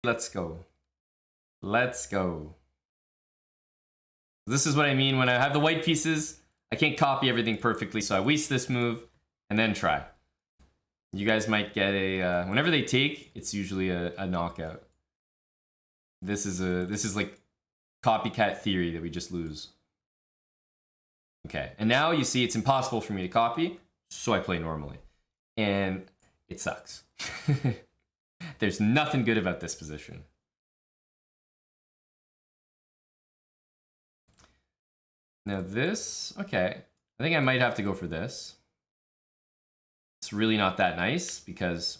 Let's go. Let's go. This is what I mean when I have the white pieces. I can't copy everything perfectly, so I waste this move and then try. You guys might get a... whenever they take, it's usually a knockout. This is like copycat theory that we just lose. Okay, and now you see it's impossible for me to copy, so I play normally. And it sucks. There's nothing good about this position. Now this, okay. I think I might have to go for this. It's really not that nice because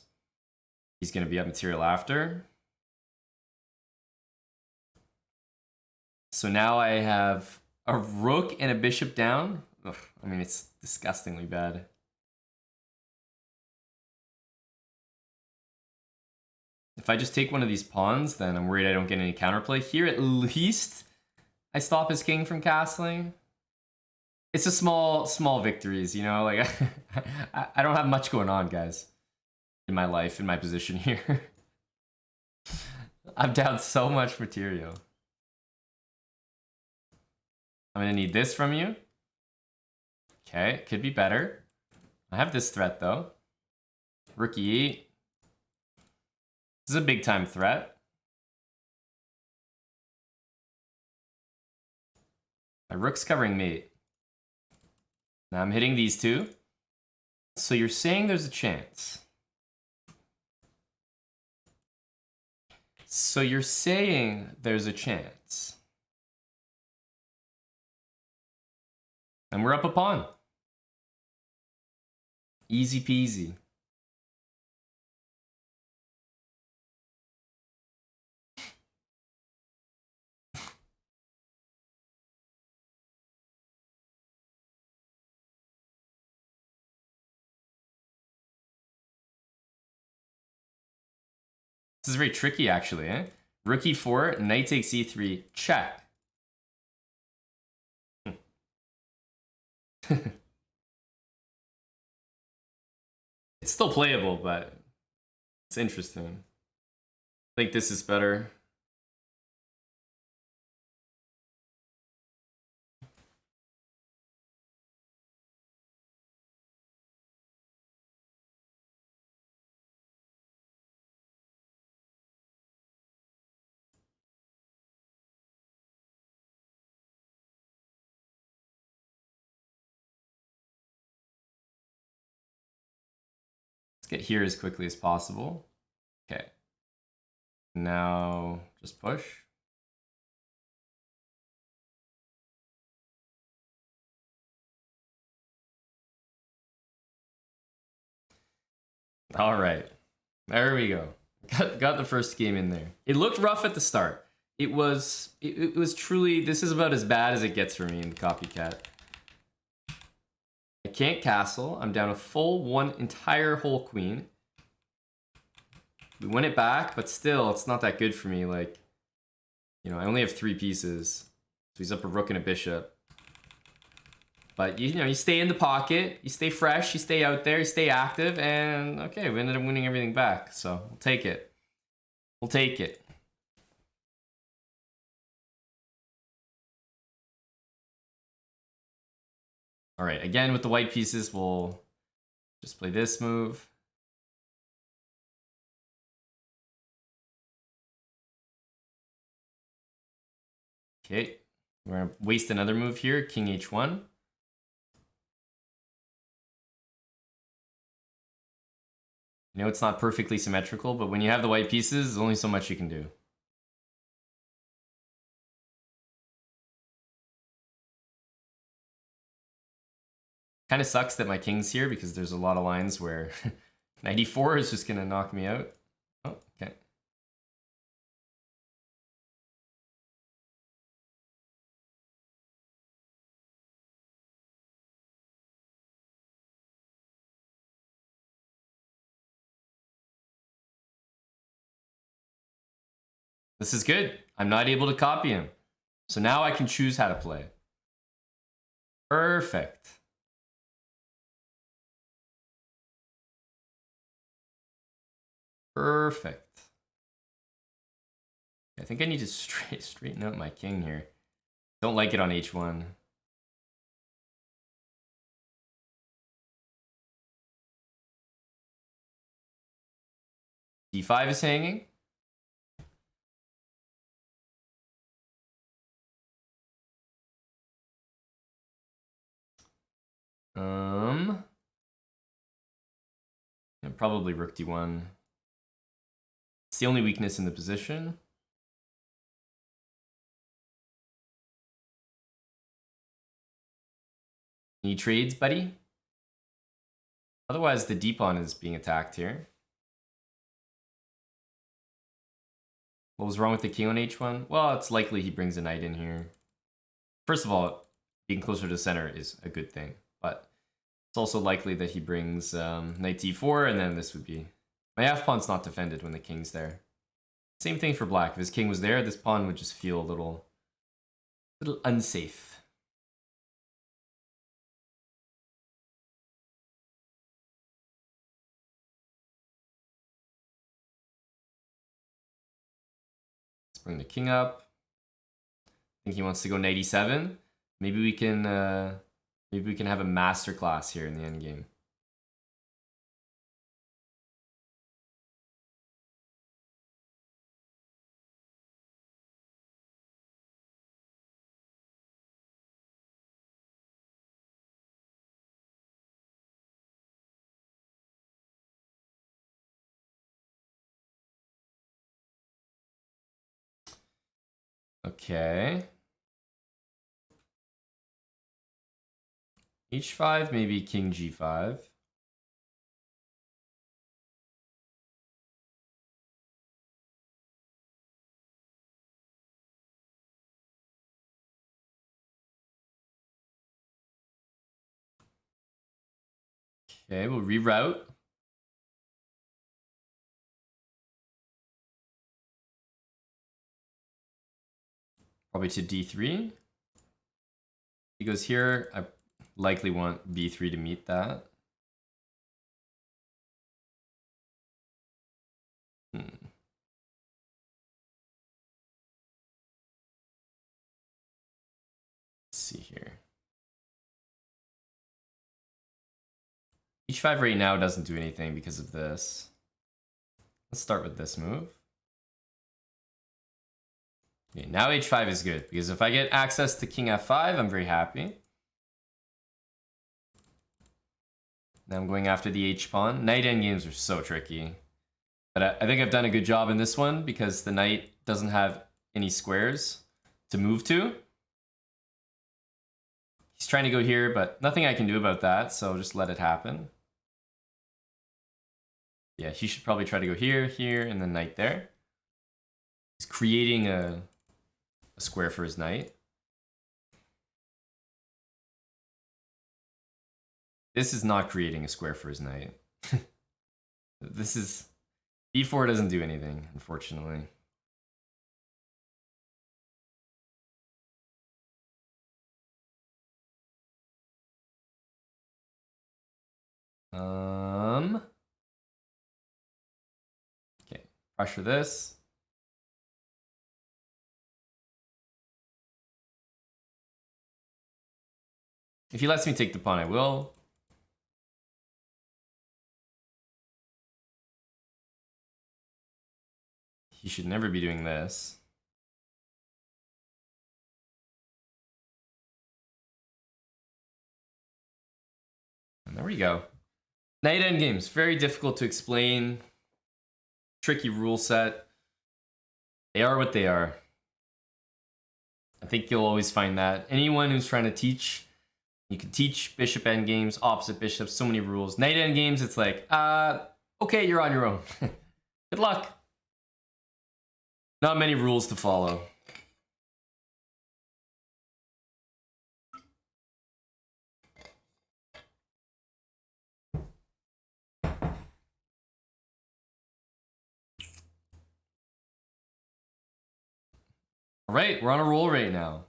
he's going to be up material after. So now I have a rook and a bishop down. Ugh, I mean, it's disgustingly bad. If I just take one of these pawns, then I'm worried I don't get any counterplay. Here, at least, I stop his king from castling. It's a small victories, you know? Like, I don't have much going on, guys, in my life, in my position here. I'm down so much material. I'm gonna need this from you. Okay, could be better. I have this threat, though. Rook e8. This is a big time threat. My rook's covering mate. Now I'm hitting these two. So you're saying there's a chance. So you're saying there's a chance. And we're up a pawn. Easy peasy. This is very tricky, actually, eh? Rook e4, knight takes e3, check. It's still playable, but it's interesting. I think this is better. Get here as quickly as possible. Okay. Now just push. All right. There we go. Got the first game in there. It looked rough at the start. It was truly, this is about as bad as it gets for me in Copycat. I can't castle. I'm down a full one entire whole queen. We win it back, but still, it's not that good for me. Like, you know, I only have 3 pieces. So he's up a rook and a bishop. But, you know, you stay in the pocket, you stay fresh, you stay out there, you stay active, and okay, we ended up winning everything back. So, we'll take it. We'll take it. All right, again, with the white pieces, we'll just play this move. Okay, we're gonna waste another move here, king h1. I know it's not perfectly symmetrical, but when you have the white pieces, there's only so much you can do. Kind of sucks that my king's here because there's a lot of lines where 94 is just gonna knock me out. Oh, okay. This is good. I'm not able to copy him. So now I can choose how to play. Perfect. Perfect. I think I need to straighten out my king here. Don't like it on h1. d5 is hanging. Yeah, probably rook d1. It's the only weakness in the position. Any trades, buddy? Otherwise, the d pawn is being attacked here. What was wrong with the king on h1? Well, it's likely he brings a knight in here. First of all, being closer to the center is a good thing, but it's also likely that he brings knight d4, and then this would be... My f-pawn's not defended when the king's there. Same thing for black. If his king was there, this pawn would just feel a little unsafe. Let's bring the king up. I think he wants to go knight e7. Maybe we can have a master class here in the endgame. Okay. h5, maybe king g5. Okay, we'll reroute. Probably to d3. He goes here. I likely want b3 to meet that. Let's see here. h5 right now doesn't do anything because of this. Let's start with this move. Okay, now h5 is good, because if I get access to king f5, I'm very happy. Now I'm going after the h-pawn. Knight endgames are so tricky. But I think I've done a good job in this one, because the knight doesn't have any squares to move to. He's trying to go here, but nothing I can do about that, so just let it happen. Yeah, he should probably try to go here, here, and then knight there. He's creating a square for his knight. This is not creating a square for his knight. This is... e4 doesn't do anything, unfortunately. Okay, pressure this. If he lets me take the pawn, I will. He should never be doing this. And there we go. Knight endgames, very difficult to explain. Tricky rule set. They are what they are. I think you'll always find that. Anyone who's trying to teach, you can teach bishop endgames, opposite bishops, so many rules. Knight endgames, it's like, okay, you're on your own. Good luck. Not many rules to follow. All right, we're on a roll right now.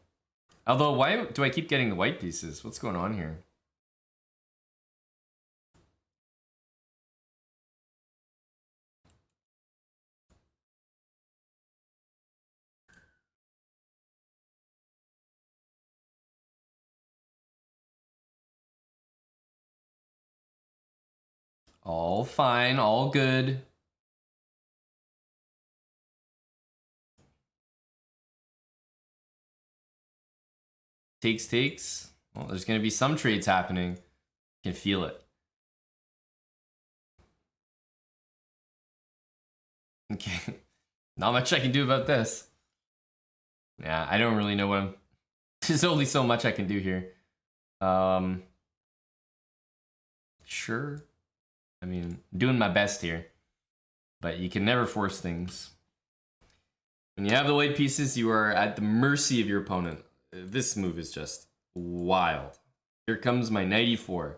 Although, why do I keep getting the white pieces? What's going on here? All fine, all good. Takes. Well, there's gonna be some trades happening. You can feel it. Okay. Not much I can do about this. Yeah, I don't really know what I'm... There's only so much I can do here. Sure. I mean, I'm doing my best here. But you can never force things. When you have the white pieces, you are at the mercy of your opponent. This move is just wild. Here comes my knight e4.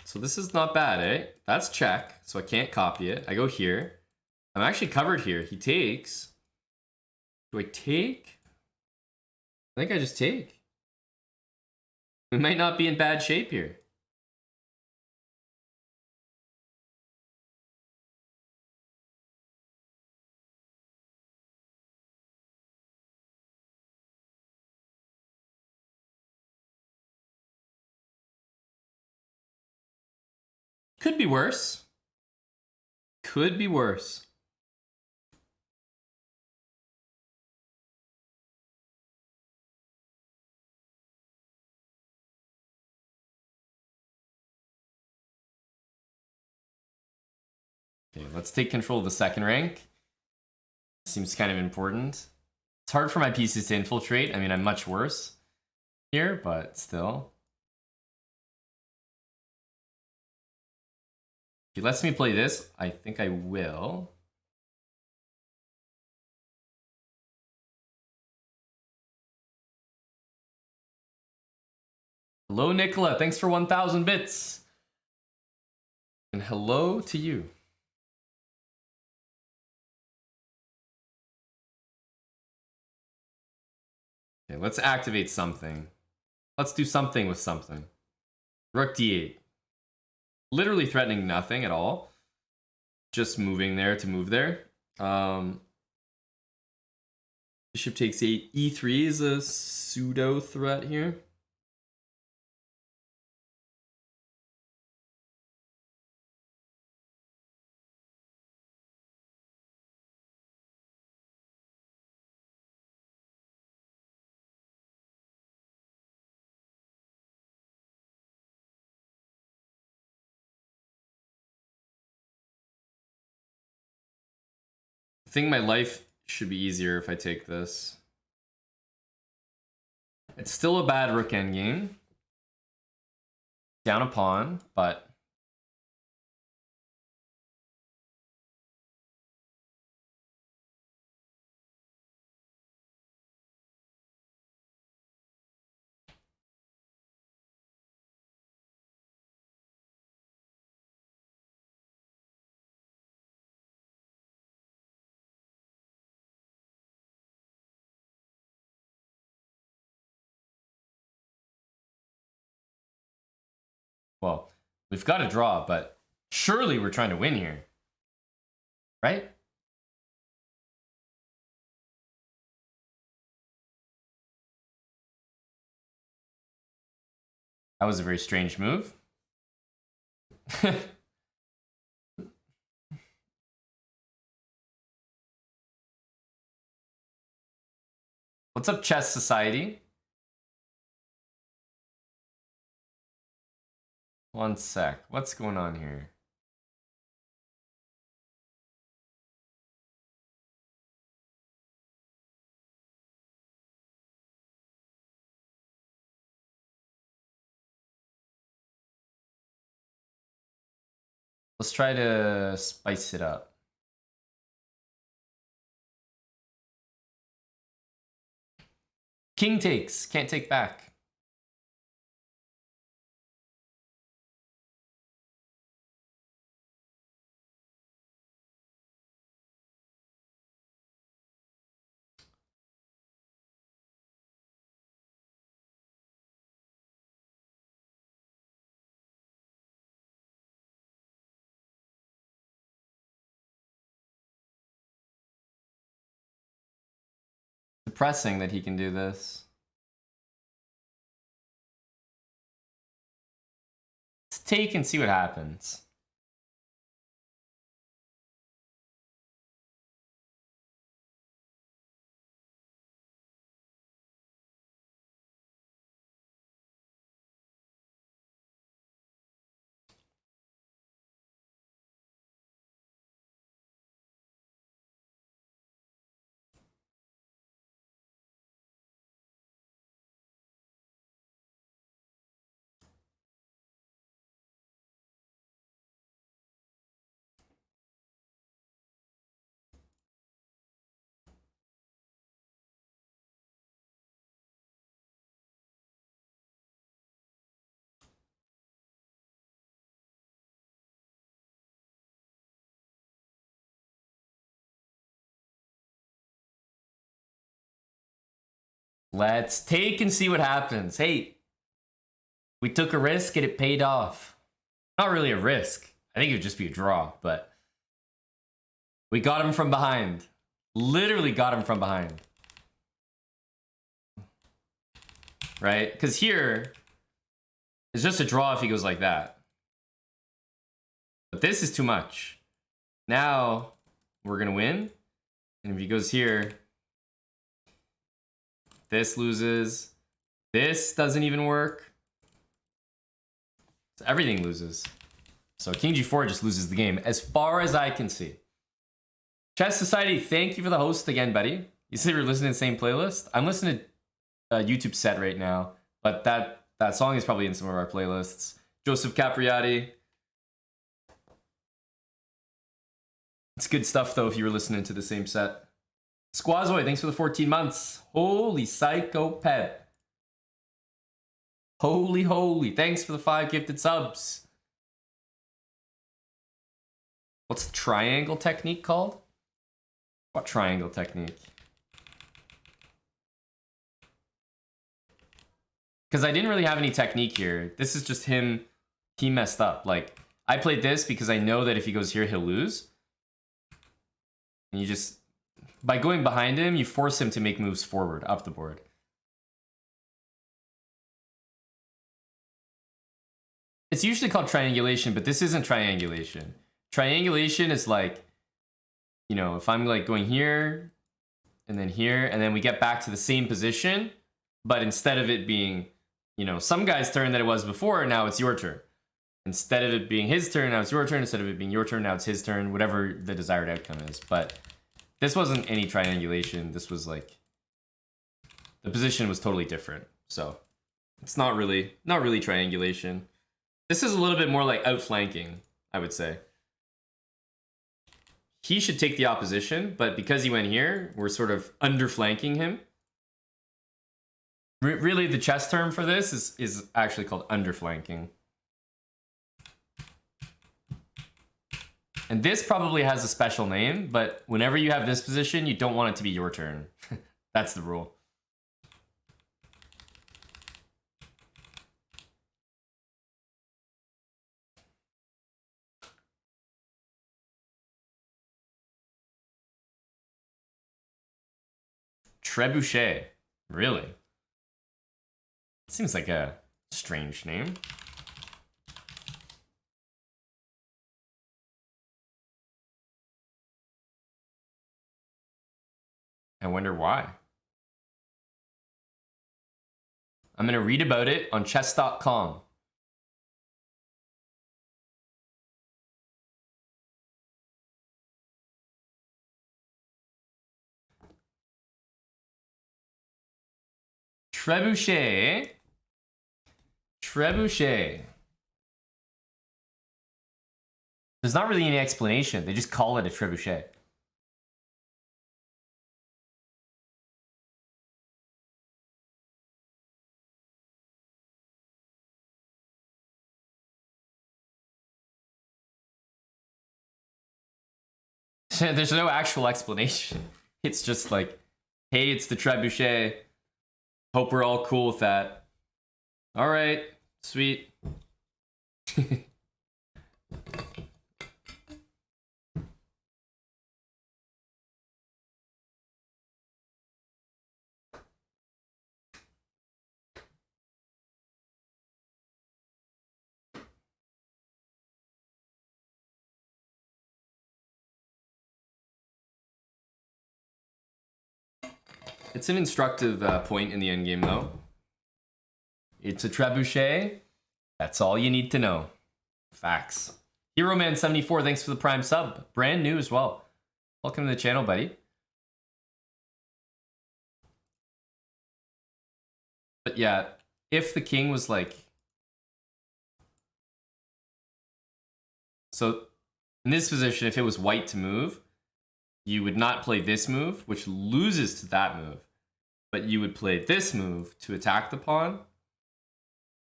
So this is not bad, eh? That's check, so I can't copy it. I go here. I'm actually covered here. He takes. Do I take? I think I just take. We might not be in bad shape here. Could be worse. Could be worse. Okay, let's take control of the second rank. Seems kind of important. It's hard for my pieces to infiltrate. I mean, I'm much worse here, but still. If he lets me play this, I think I will. Hello, Nicola. Thanks for 1,000 bits. And hello to you. Okay, let's activate something. Let's do something with something. Rook d8. Literally threatening nothing at all. Just moving there to move there. Bishop takes 8. e3 is a pseudo threat here. I think my life should be easier if I take this. It's still a bad rook endgame. Down a pawn, but... Well, we've got a draw, but surely we're trying to win here. Right? That was a very strange move. What's up, Chess Society? One sec. What's going on here? Let's try to spice it up. King takes. Can't take back. depressing that he can do this. Let's take and see what happens. Let's take and see what happens. Hey, we took a risk and it paid off. Not really a risk. I think it would just be a draw, but we got him from behind. Literally got him from behind. Right? Because here, it's just a draw if he goes like that. But this is too much. Now, we're going to win. And if he goes here, this loses. This doesn't even work. So everything loses. So King G4 just loses the game, as far as I can see. Chess Society, thank you for the host again, buddy. You said you're listening to the same playlist? I'm listening to YouTube set right now, but that song is probably in some of our playlists. Joseph Capriati. It's good stuff, though, if you were listening to the same set. Squazoy, thanks for the 14 months. Holy psychopath. Holy. Thanks for the 5 gifted subs. What's the triangle technique called? What triangle technique? Because I didn't really have any technique here. This is just him. He messed up. Like, I played this because I know that if he goes here, he'll lose. And you just... By going behind him, you force him to make moves forward, up the board. It's usually called triangulation, but this isn't triangulation. Triangulation is like, you know, if I'm like going here, and then we get back to the same position, but instead of it being, you know, some guy's turn that it was before, now it's your turn. Instead of it being his turn, now it's your turn. Instead of it being your turn, now it's his turn, whatever the desired outcome is. But this wasn't any triangulation. This was like, the position was totally different. So it's not really triangulation. This is a little bit more like outflanking, I would say. He should take the opposition, but because he went here, we're sort of underflanking him. Really, the chess term for this is actually called underflanking. And this probably has a special name, but whenever you have this position, you don't want it to be your turn. That's the rule. Trebuchet. Really? Seems like a strange name. I wonder why. I'm going to read about it on chess.com. Trebuchet. Trebuchet. There's not really any explanation. They just call it a trebuchet. There's no actual explanation. It's just like, hey, it's the trebuchet. Hope we're all cool with that. All right, sweet. It's an instructive point in the endgame, though. It's a trebuchet. That's all you need to know. Facts. Hero Man 74, thanks for the prime sub. Brand new as well. Welcome to the channel, buddy. But yeah, if the king was like... So in this position, if it was white to move, you would not play this move, which loses to that move. But you would play this move to attack the pawn.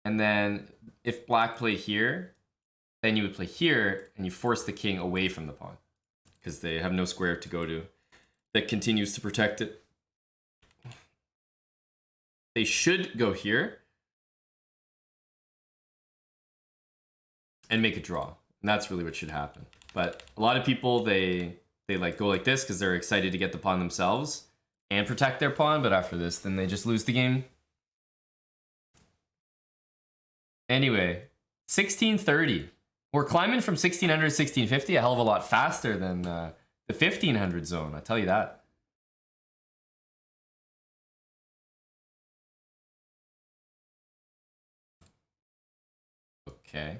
And then if black played here, then you would play here, and you force the king away from the pawn. Because they have no square to go to that continues to protect it. They should go here and make a draw. And that's really what should happen. But a lot of people, they like go like this because they're excited to get the pawn themselves and protect their pawn. But after this, then they just lose the game. Anyway, 1630. We're climbing from 1600 to 1650 a hell of a lot faster than the 1500 zone, I tell you that. Okay.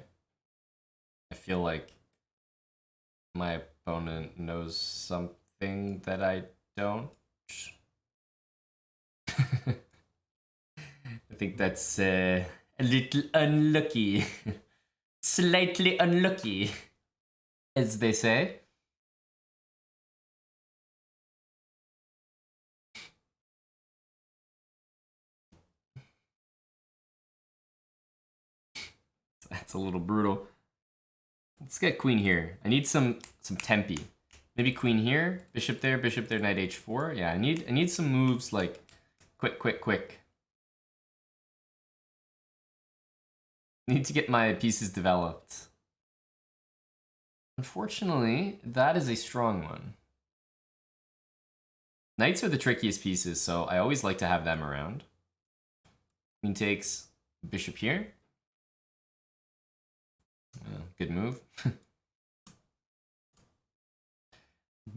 I feel like my opponent knows something that I don't. I think that's a little unlucky. Slightly unlucky, as they say. That's a little brutal. Let's get queen here. I need some tempi. Maybe queen here, bishop there, knight h4. Yeah, I need some moves like quick. Need to get my pieces developed. Unfortunately, that is a strong one. Knights are the trickiest pieces, so I always like to have them around. Queen takes bishop here. Good move.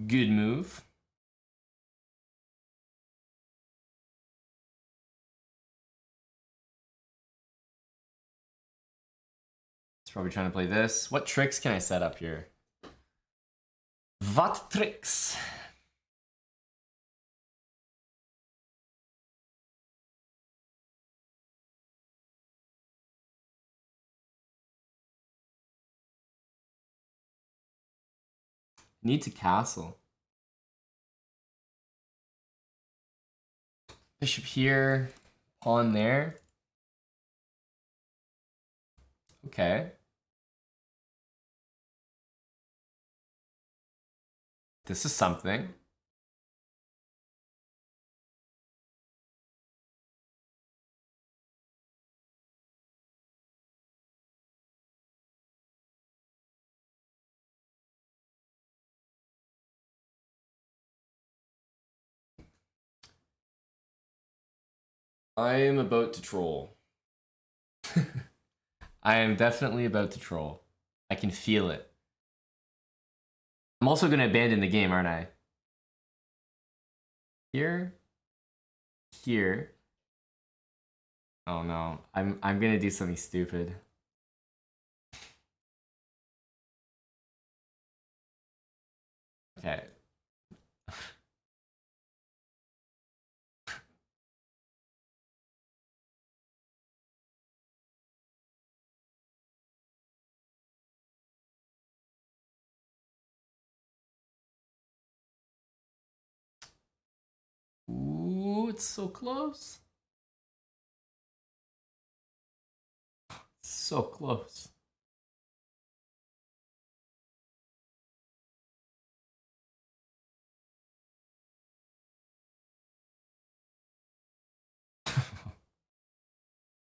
Good move. It's probably trying to play this. What tricks can I set up here? What tricks? Need to castle. Bishop here, pawn there. Okay. This is something. I am about to troll. I am definitely about to troll. I can feel it. I'm also going to abandon the game, aren't I? Here. Here. Oh no, I'm going to do something stupid. Okay. Ooh, it's so close. So close.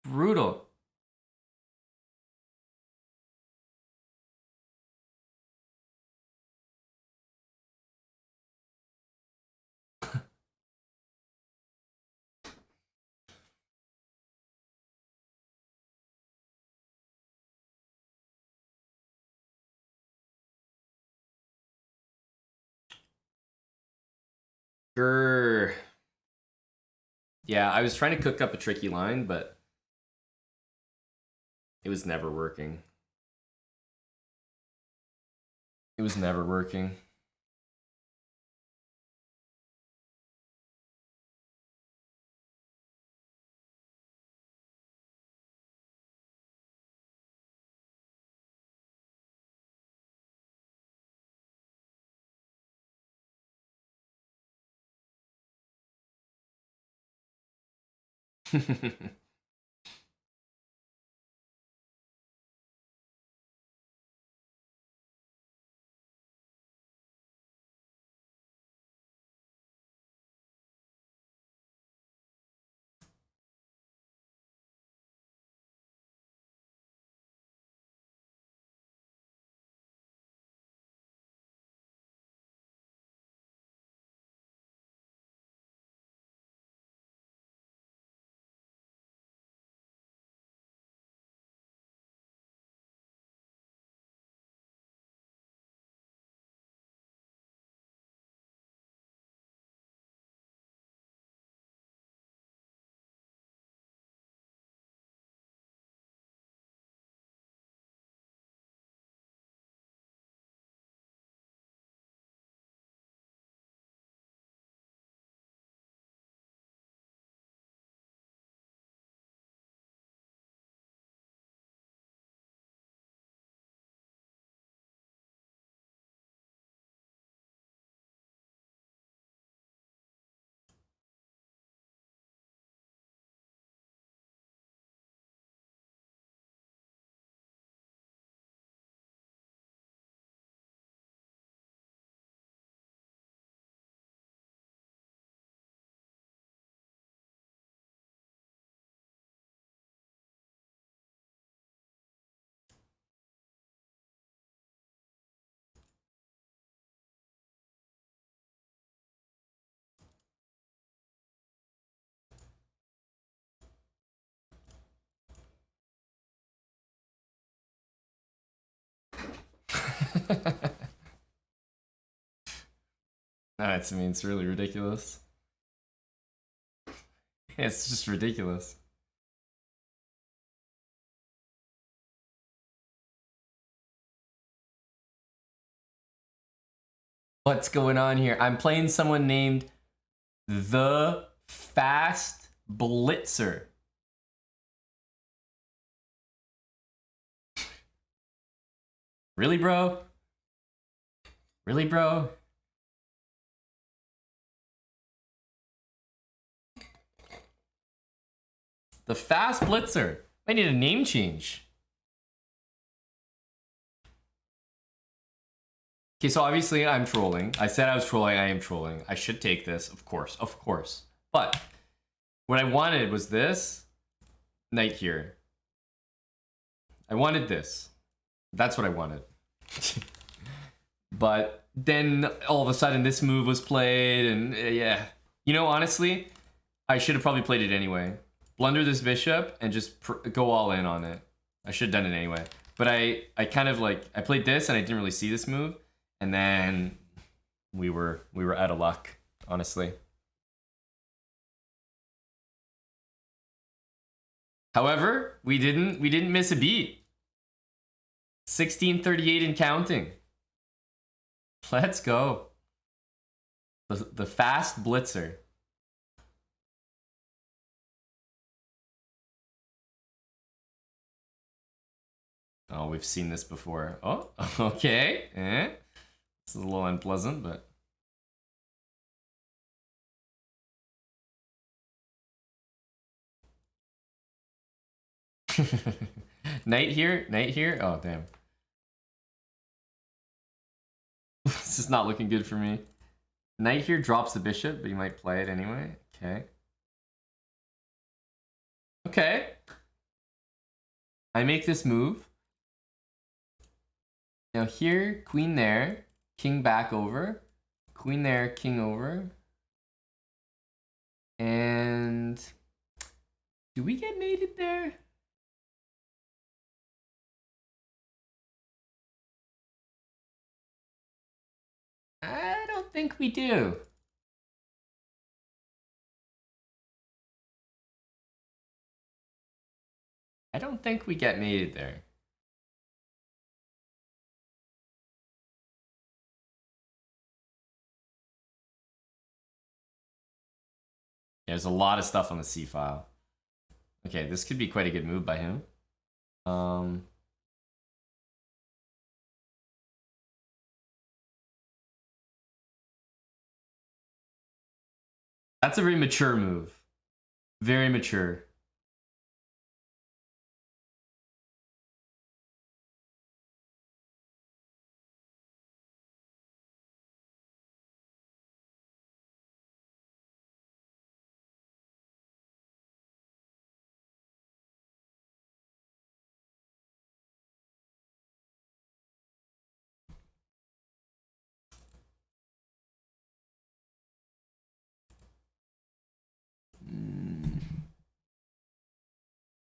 Brutal. Grr. Yeah, I was trying to cook up a tricky line, but it was never working. It was never working. That's, I mean, it's really ridiculous. It's just ridiculous. What's going on here? I'm playing someone named The Fast Blitzer. Really, bro? Really, bro? The Fast Blitzer. I need a name change. Okay, so obviously I'm trolling. I said I was trolling. I am trolling. I should take this, of course, of course. But what I wanted was this knight here. I wanted this. That's what I wanted. But then all of a sudden this move was played, and yeah. You know, honestly, I should have probably played it anyway. Blunder this bishop and just go all in on it. I should have done it anyway. But I kind of like, I played this and I didn't really see this move. And then we were out of luck, honestly. However, we didn't miss a beat. 1638 and counting. Let's go. The Fast Blitzer. Oh, we've seen this before. Oh, okay. This is a little unpleasant, but... Knight here? Knight here? Oh, damn. This is not looking good for me. Knight here drops the bishop, but you might play it anyway. Okay. Okay. I make this move. Now here, queen there, king back over, queen there, king over. And do we get mated there? I don't think we do. I don't think we get mated there. There's a lot of stuff on the C file. Okay, this could be quite a good move by him. That's a very mature move. Very mature.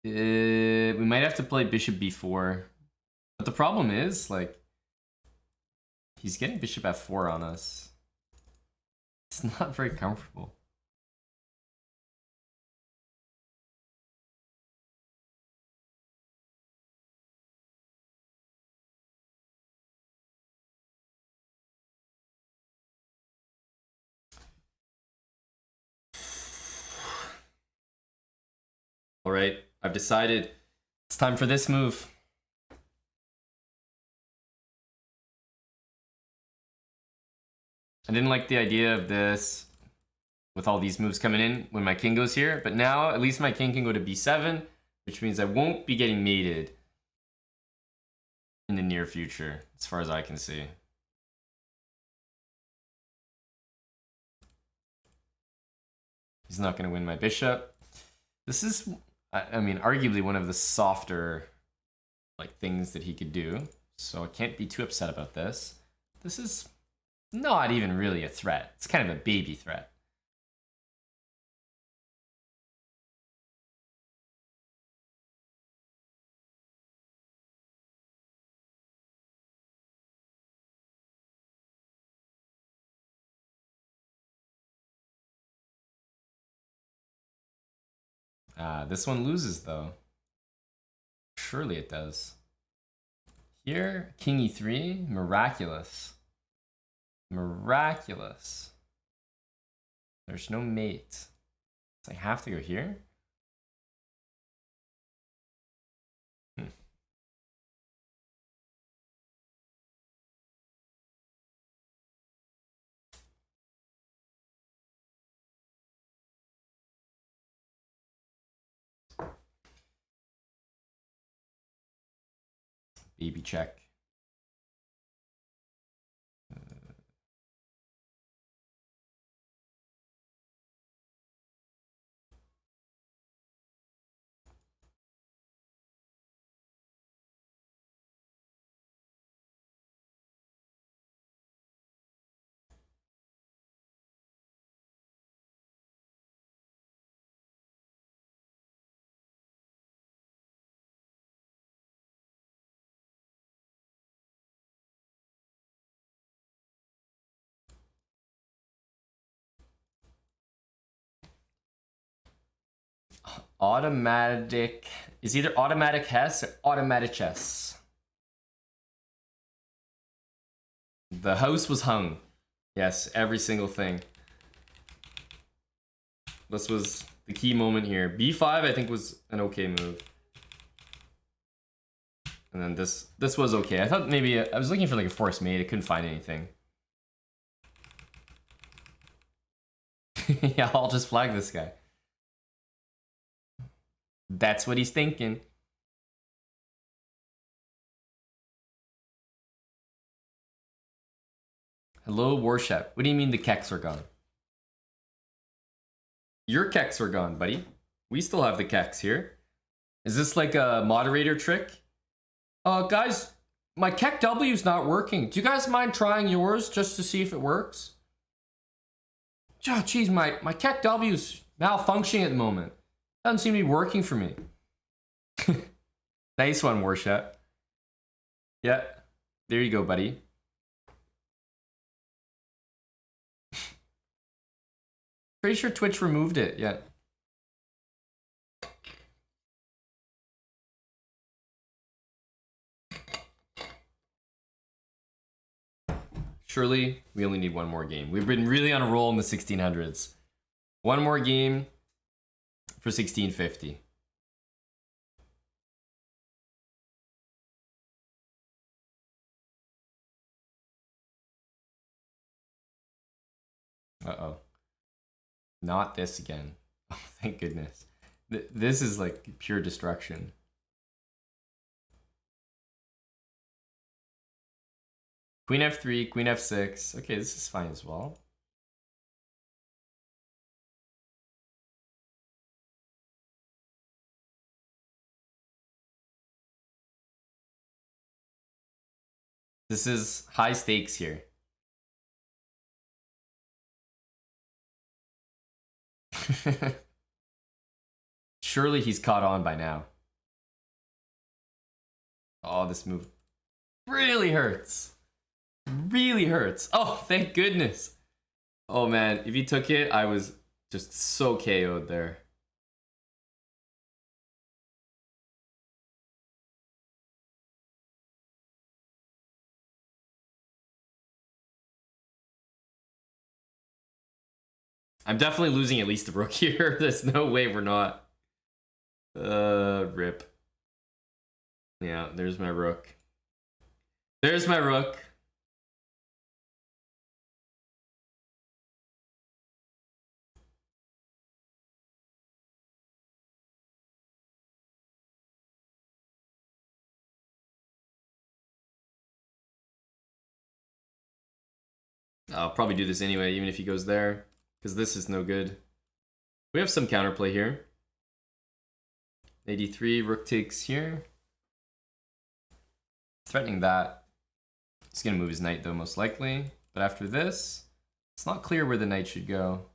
We might have to play bishop b4. But the problem is, like, he's getting bishop f4 on us. It's not very comfortable. All right, I've decided it's time for this move. I didn't like the idea of this with all these moves coming in when my king goes here, but now at least my king can go to b7, which means I won't be getting mated in the near future, as far as I can see. He's not going to win my bishop. This is, I mean, arguably one of the softer like things that he could do, so I can't be too upset about this. This is not even really a threat. It's kind of a baby threat. This one loses though. Surely it does. Here, king e3, miraculous. Miraculous. There's no mate. So I have to go here? Baby check. Automatic is either automatic Hess or automatic chess. The house was hung. Yes, every single thing. This was the key moment here. B5 I think was an okay move. And then this was okay. I thought maybe I was looking for like a forced mate. I couldn't find anything. Yeah, I'll just flag this guy. That's what he's thinking. Hello, Warshep. What do you mean the keks are gone? Your keks are gone, buddy. We still have the keks here. Is this like a moderator trick? Guys, my kek W's not working. Do you guys mind trying yours just to see if it works? Oh, geez, my kek W's malfunctioning at the moment. Doesn't seem to be working for me. Nice one, Warshep. Yeah, there you go, buddy. Pretty sure Twitch removed it, yeah. Surely, we only need one more game. We've been really on a roll in the 1600s. One more game for 1650. Uh-oh. Not this again. Oh, thank goodness. This is like pure destruction. Queen f3, queen f6. Okay, this is fine as well. This is high stakes here. Surely he's caught on by now. Oh, this move really hurts. Really hurts. Oh, thank goodness. Oh man, if he took it, I was just so KO'd there. I'm definitely losing at least a rook here. There's no way we're not. Rip. Yeah, there's my rook. There's my rook. I'll probably do this anyway, even if he goes there, because this is no good. We have some counterplay here. 83, rook takes here. Threatening that. He's gonna move his knight though, most likely. But after this, it's not clear where the knight should go.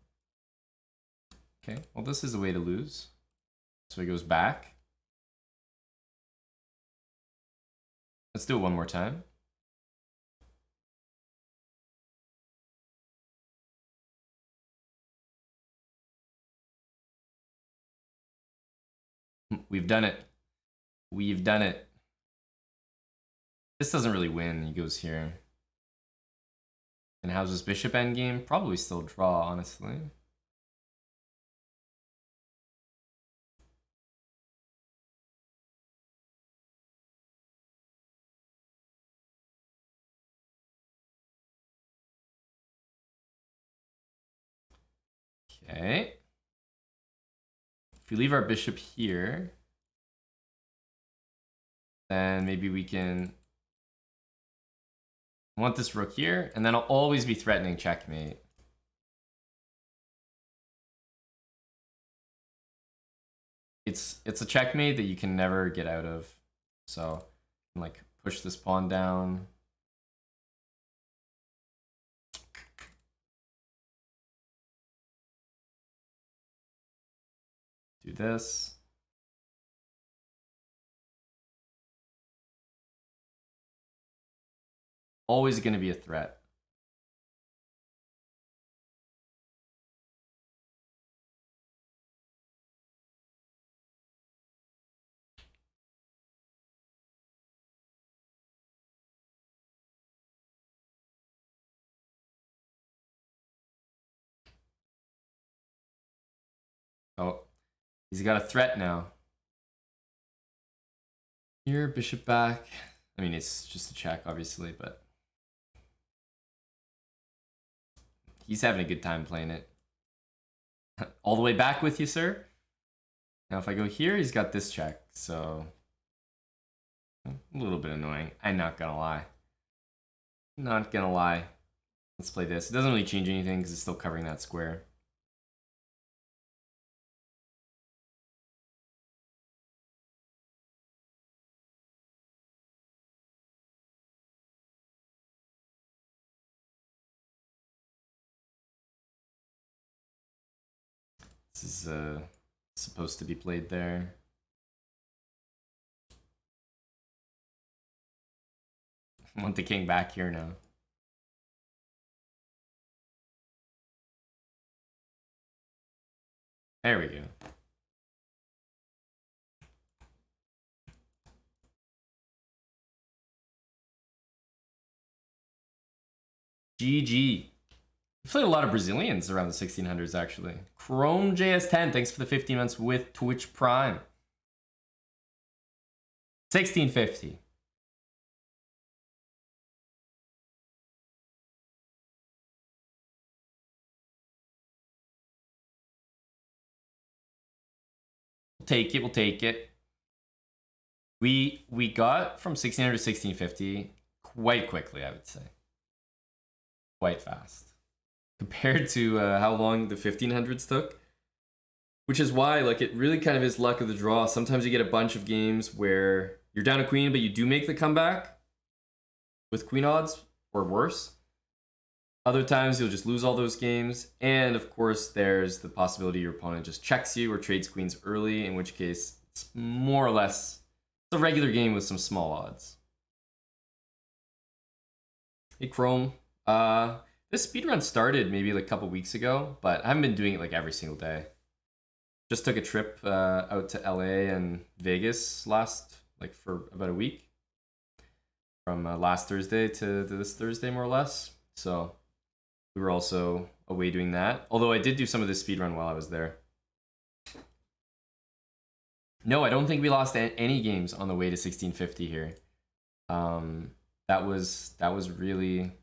Okay, well this is a way to lose. So he goes back. Let's do it one more time. We've done it. We've done it. This doesn't really win. He goes here. And how's his bishop endgame? Probably still draw, honestly. Okay. If we leave our bishop here, then maybe we can... I want this rook here, and then I'll always be threatening checkmate. It's a checkmate that you can never get out of. So, like, push this pawn down. Do this. Always going to be a threat. Oh, he's got a threat now. Here, bishop back. I mean, it's just a check, obviously, but he's having a good time playing it. All the way back with you, sir? Now, if I go here, he's got this check, so... a little bit annoying. I'm not gonna lie. Not gonna lie. Let's play this. It doesn't really change anything because it's still covering that square. This is supposed to be played there. I want the king back here now. There we go. GG. We played a lot of Brazilians around the 1600s, actually. Chrome JS10, thanks for the 15 months with Twitch Prime. 1650. We'll take it, we'll take it. We got from 1600 to 1650 quite quickly, I would say. Quite fast. Compared to how long the 1500s took. Which is why, like, it really kind of is luck of the draw. Sometimes you get a bunch of games where you're down a queen, but you do make the comeback with queen odds, or worse. Other times you'll just lose all those games. And of course, there's the possibility your opponent just checks you or trades queens early, in which case it's more or less a regular game with some small odds. Hey, Chrome. This speedrun started maybe like a couple weeks ago, but I haven't been doing it like every single day. Just took a trip out to LA and Vegas for about a week. From last Thursday to this Thursday, more or less. So we were also away doing that. Although I did do some of this speedrun while I was there. No, I don't think we lost any games on the way to 1650 here. That was really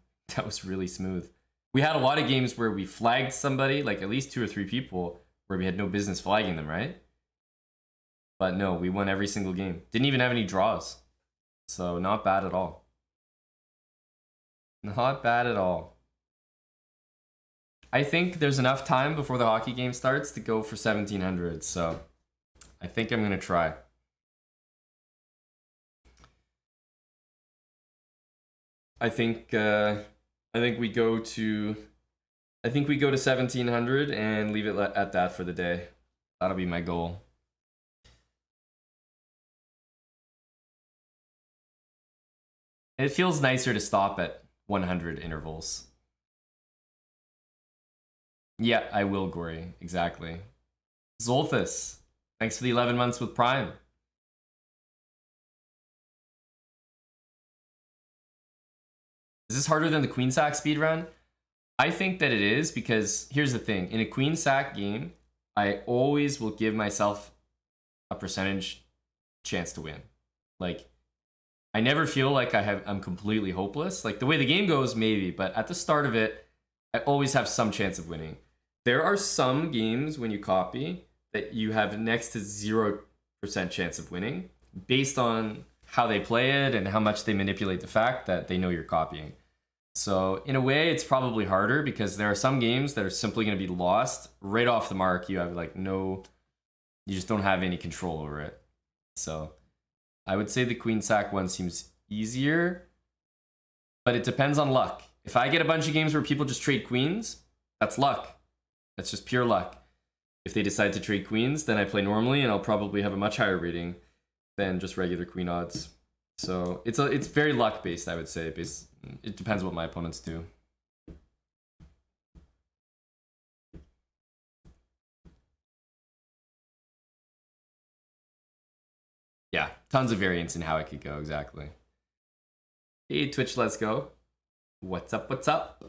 smooth. We had a lot of games where we flagged somebody, like at least 2 or 3 people, where we had no business flagging them, right? But no, we won every single game. Didn't even have any draws. So not bad at all. Not bad at all. I think there's enough time before the hockey game starts to go for 1700, so I think I'm gonna try. I think we go to 1700 and leave it at that for the day. That'll be my goal. It feels nicer to stop at 100 intervals. Yeah, I will, Gory. Exactly. Zolthus, thanks for the 11 months with Prime. Is this harder than the queen sack speedrun? I think that it is, because here's the thing. In a queen sack game, I always will give myself a percentage chance to win. Like, I never feel like I'm completely hopeless. Like, the way the game goes, maybe, but at the start of it, I always have some chance of winning. There are some games when you copy that you have next to 0% chance of winning based on how they play it and how much they manipulate the fact that they know you're copying. So in a way, it's probably harder because there are some games that are simply going to be lost right off the mark. You have you just don't have any control over it. So I would say the queen sack one seems easier, but it depends on luck. If I get a bunch of games where people just trade queens, that's luck. That's just pure luck. If they decide to trade queens, then I play normally and I'll probably have a much higher rating than just regular queen odds. So it's very luck based, I would say. It depends what my opponents do. Yeah, tons of variance in how it could go, exactly. Hey, Twitch, let's go. What's up, what's up?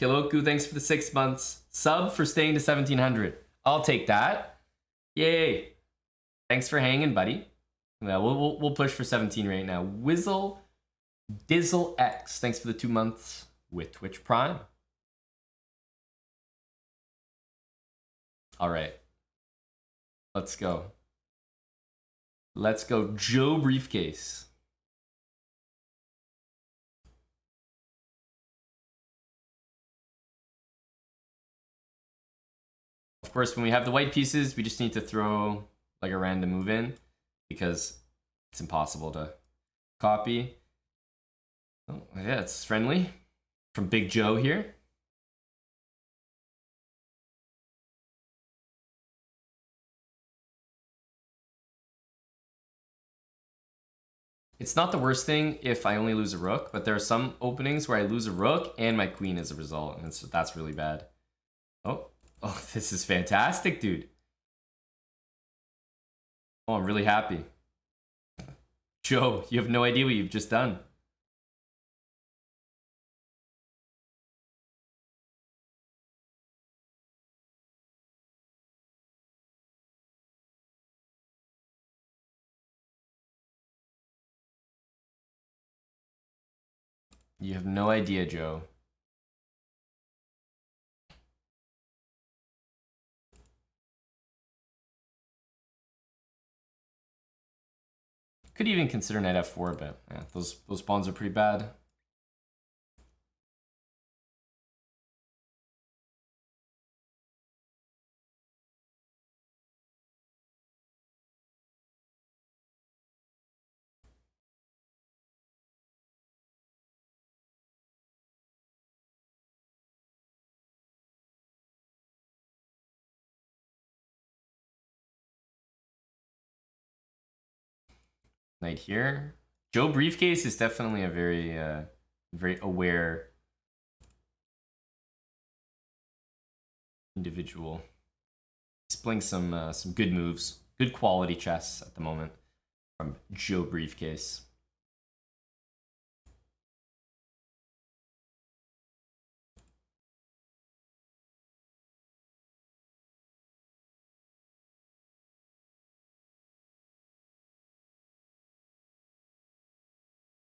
Kiloku, thanks for the 6 months. Sub for staying to 1700. I'll take that. Yay. Thanks for hanging, buddy. We'll push for 17 right now. Dizzle X, thanks for the 2 months with Twitch Prime. All right. Let's go. Let's go, Joe Briefcase. Of course, when we have the white pieces, we just need to throw like a random move in because it's impossible to copy. Oh, yeah, it's friendly from Big Joe here. It's not the worst thing if I only lose a rook, but there are some openings where I lose a rook and my queen as a result, and that's really bad. Oh, this is fantastic, dude. Oh, I'm really happy. Joe, you have no idea what you've just done. You have no idea, Joe. Could even consider knight f4, but yeah, those pawns are pretty bad. Knight here. Joe Briefcase is definitely a very aware individual. He's playing some good moves, good quality chess at the moment from Joe Briefcase.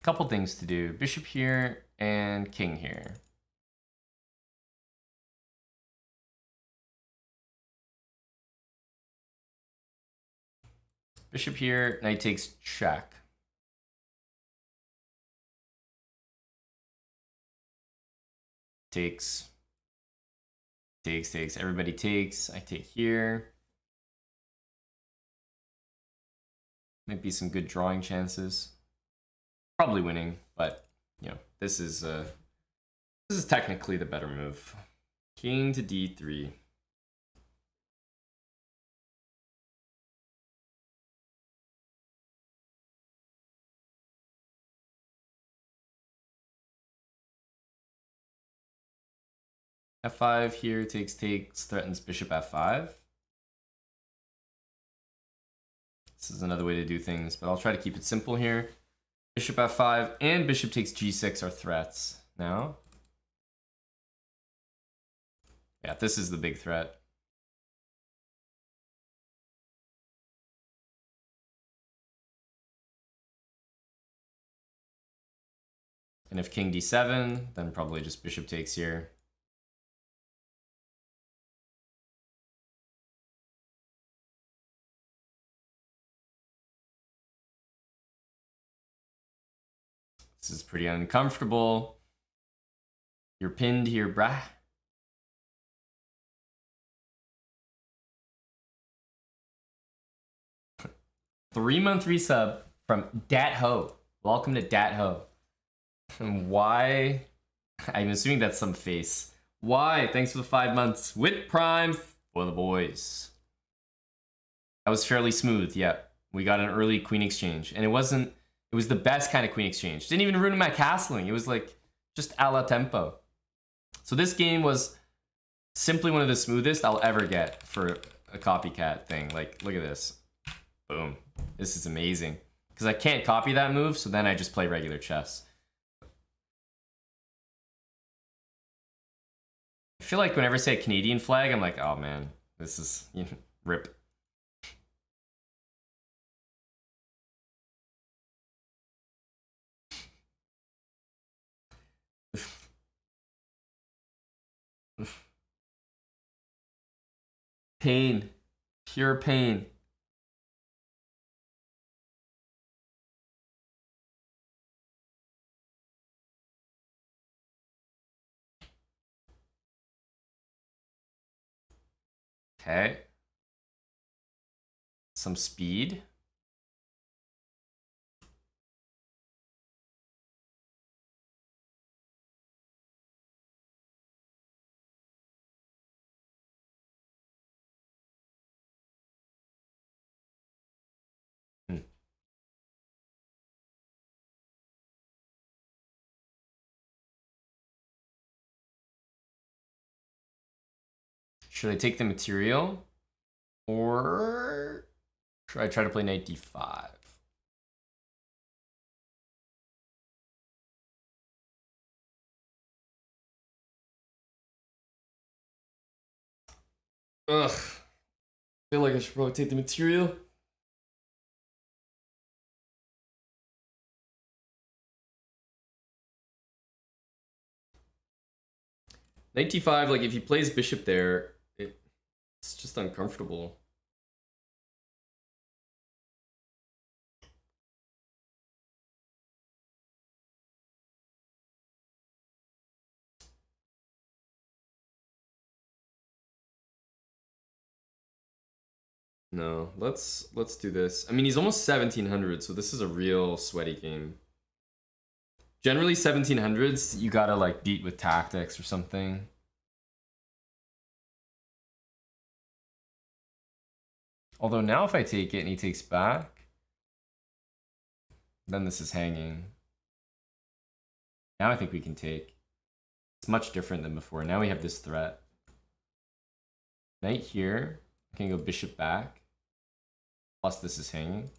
Couple things to do. Bishop here and king here. Bishop here, knight takes check. Takes. Everybody takes. I take here. Might be some good drawing chances. Probably winning, but you know, this is technically the better move. King to d3. f5 here, takes, threatens bishop f5. This is another way to do things, but I'll try to keep it simple here. Bishop f5 and bishop takes g6 are threats now. Yeah, this is the big threat. And if king d7, then probably just bishop takes here. This is pretty uncomfortable. You're pinned here, brah. Three-month resub from Dat Ho. Welcome to Dat Ho. Why? I'm assuming that's some face. Why? Thanks for the 5 months. Wit Prime for the boys. That was fairly smooth. Yeah, we got an early queen exchange, and it was the best kind of queen exchange. Didn't even ruin my castling. It was like just a la tempo. So this game was simply one of the smoothest I'll ever get for a copycat thing. Like, look at this. Boom. This is amazing. Because I can't copy that move, so then I just play regular chess. I feel like whenever I say a Canadian flag, I'm like, oh man, this is, you know, rip. Pain. Pure pain. Okay. Some speed. Should I take the material? Or should I try to play knight d5? Ugh. I feel like I should probably take the material. Knight d5, like if he plays bishop there, it's just uncomfortable. No, let's do this. I mean, he's almost 1700, so this is a real sweaty game. Generally 1700s, you gotta like beat with tactics or something. Although now if I take it and he takes back, then this is hanging. Now I think we can take. It's much different than before. Now we have this threat. Knight here. I can go bishop back. Plus this is hanging.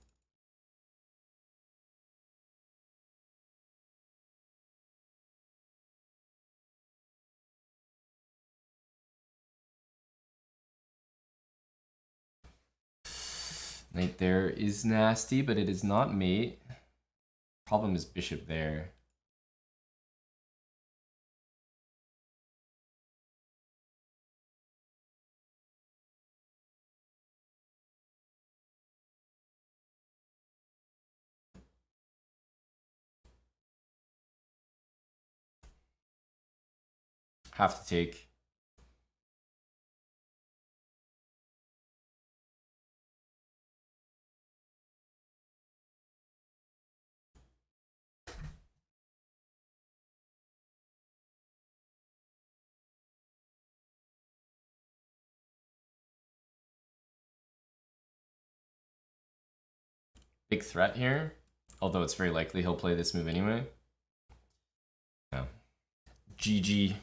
Knight there is nasty, but it is not mate. Problem is bishop there. Have to take. Big threat here, although it's very likely he'll play this move anyway. Yeah. GG.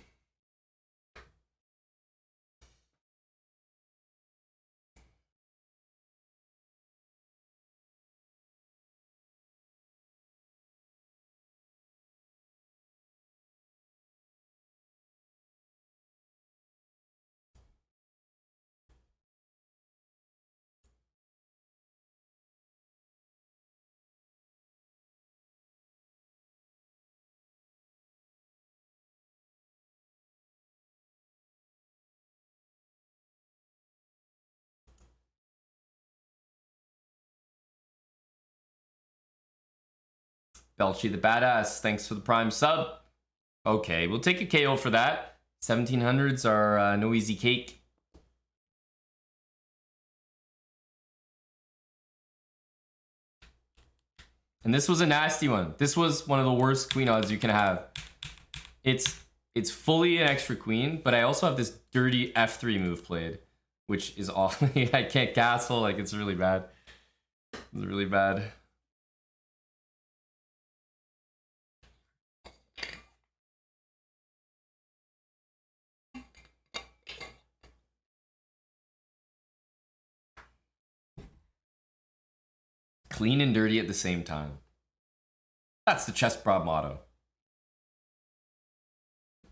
Belchy the Badass, thanks for the prime sub. Okay, we'll take a KO for that. 1700s are no easy cake. And this was a nasty one. This was one of the worst queen odds you can have. It's fully an extra queen, but I also have this dirty F3 move played, which is awfully. I can't castle, like it's really bad. It's really bad. Clean and dirty at the same time. That's the chessbrah motto.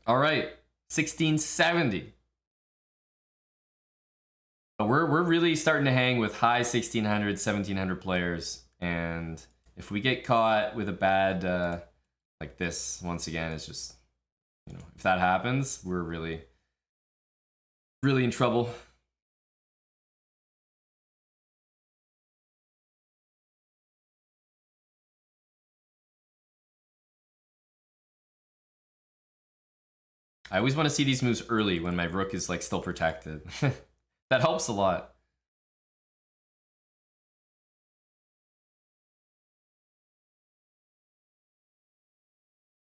All right, 1670. We're really starting to hang with high 1600, 1700 players, and if we get caught with a bad like this once again, it's just, you know, if that happens, we're really in trouble. I always want to see these moves early when my rook is like still protected. That helps a lot.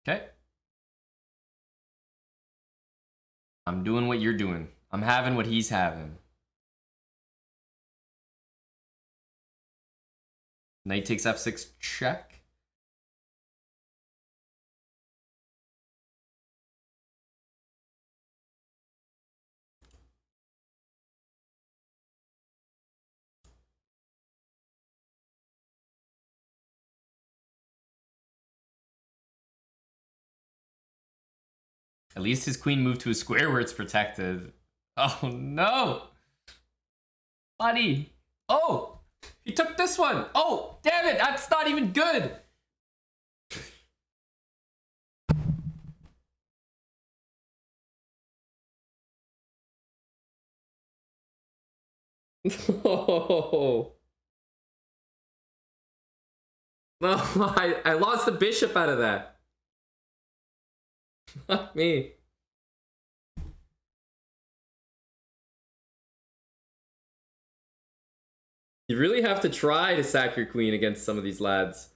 Okay. I'm doing what you're doing. I'm having what he's having. Knight takes f6 check. At least his queen moved to a square where it's protected. Oh no! Buddy! Oh! He took this one! Oh! Damn it! That's not even good! No. No, I lost the bishop out of that. Fuck me. You really have to try to sack your queen against some of these lads.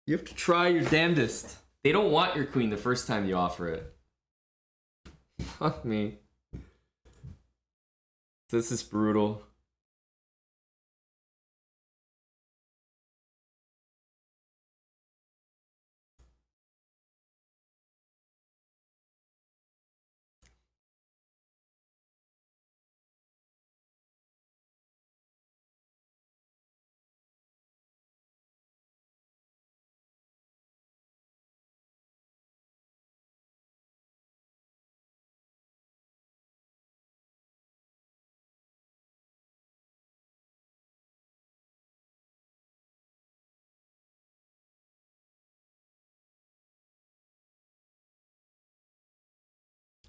You have to try your damnedest. They don't want your queen the first time you offer it. Fuck me. This is brutal.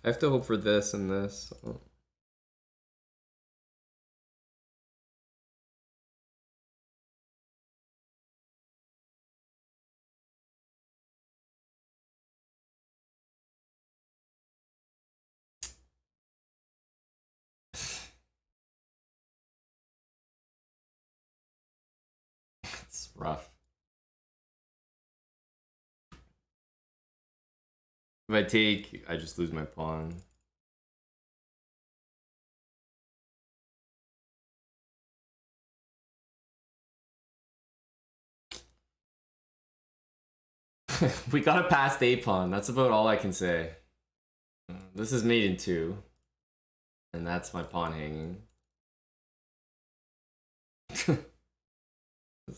I have to hope for this and this. Oh. It's rough. If I take, I just lose my pawn. We got a past a pawn. That's about all I can say. This is mate in 2. And that's my pawn hanging. This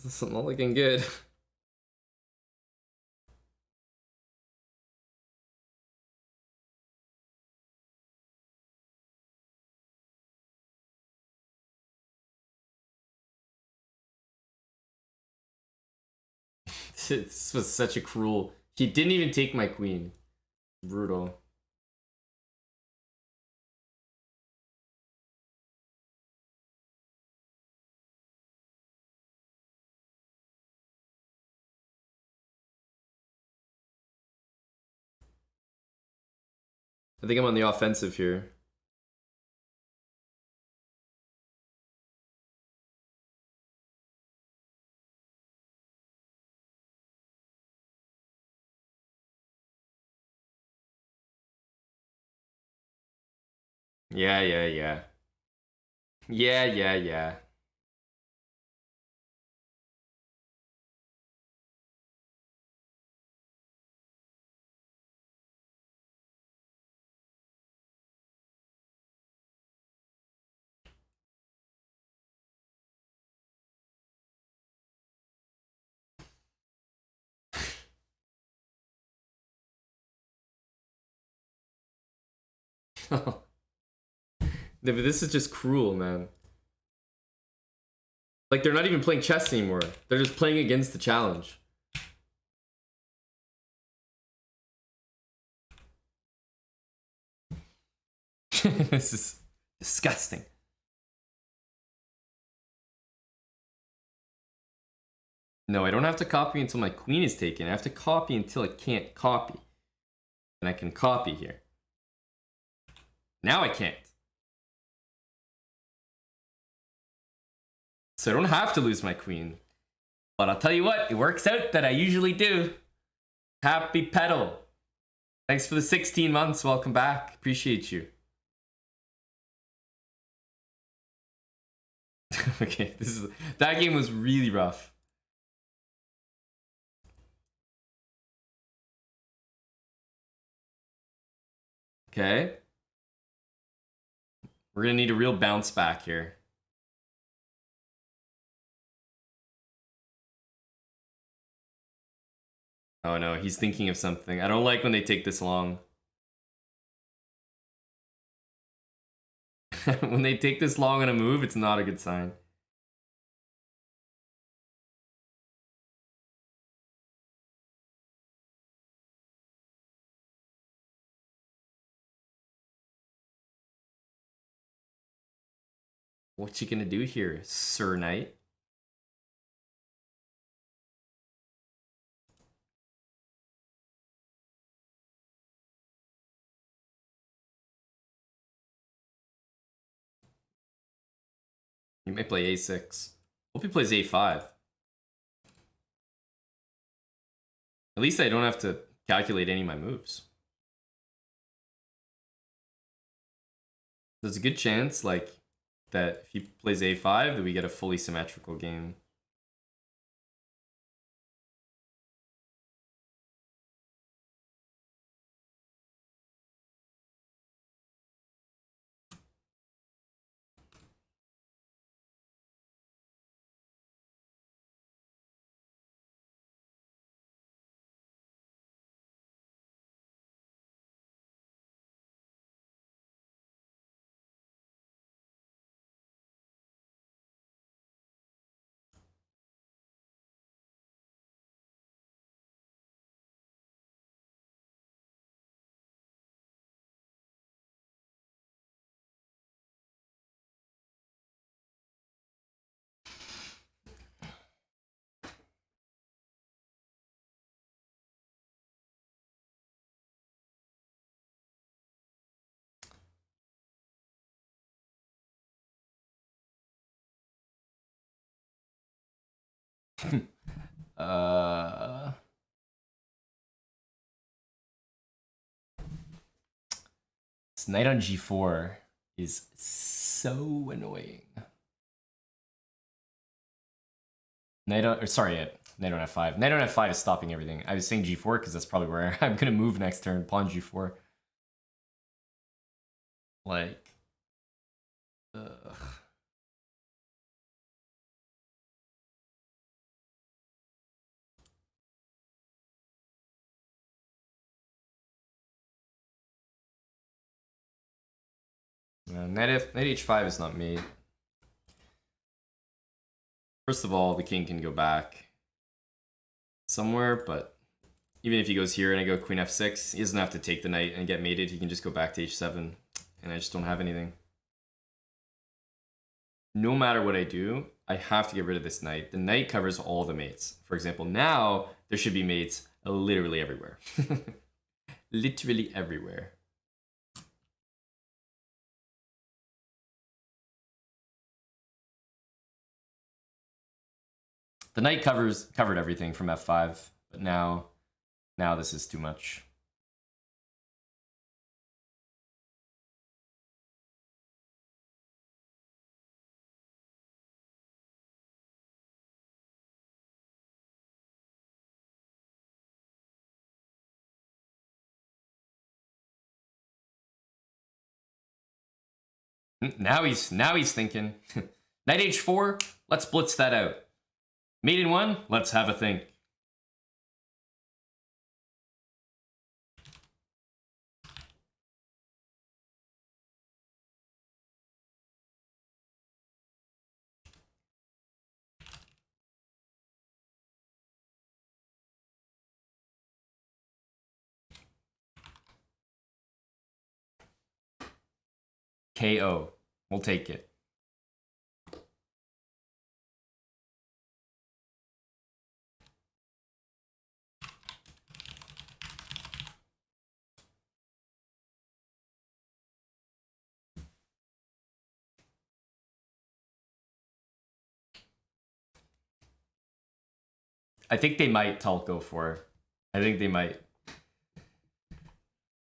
is not looking good. This was such a cruel... He didn't even take my queen. Brutal. I think I'm on the offensive here. Yeah. Yeah. No, but this is just cruel, man. Like, they're not even playing chess anymore. They're just playing against the challenge. This is disgusting. No, I don't have to copy until my queen is taken. I have to copy until I can't copy. And I can copy here. Now I can't. So I don't have to lose my queen. But I'll tell you what, it works out that I usually do. Happy pedal. Thanks for the 16 months. Welcome back. Appreciate you. Okay, that game was really rough. Okay. We're gonna need a real bounce back here. Oh no, he's thinking of something. I don't like when they take this long. When they take this long on a move, it's not a good sign. What you gonna do here, Sir Knight? He may play a6. Hope he plays a5. At least I don't have to calculate any of my moves. There's a good chance, like, that if he plays a5, that we get a fully symmetrical game. This knight on g4 is so annoying. Knight on f5. Knight on f5 is stopping everything. I was saying g4 because that's probably where I'm gonna move next turn. Pawn g4. Like, ugh. Knight h5 is not made. First of all, the king can go back somewhere, but even if he goes here and I go queen f6, he doesn't have to take the knight and get mated. He can just go back to h7, and I just don't have anything. No matter what I do, I have to get rid of this knight. The knight covers all the mates. For example, now there should be mates literally everywhere. Literally everywhere. The knight covered everything from f5, but now this is too much. Now he's thinking. Knight h4, let's blitz that out. Mate in one, let's have a think. KO. We'll take it. I think they might Talco for. I think they might.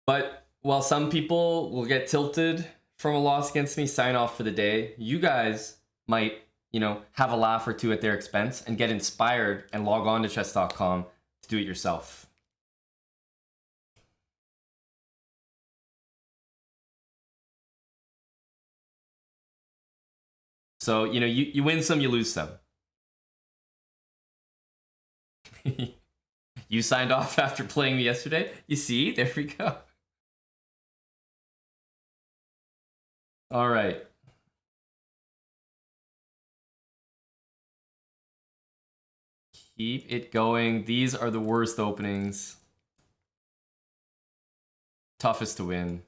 But while some people will get tilted from a loss against me, sign off for the day, you guys might, have a laugh or two at their expense and get inspired and log on to chess.com to do it yourself. So, you win some, you lose some. You signed off after playing me yesterday? You see? There we go. All right. Keep it going. These are the worst openings. Toughest to win.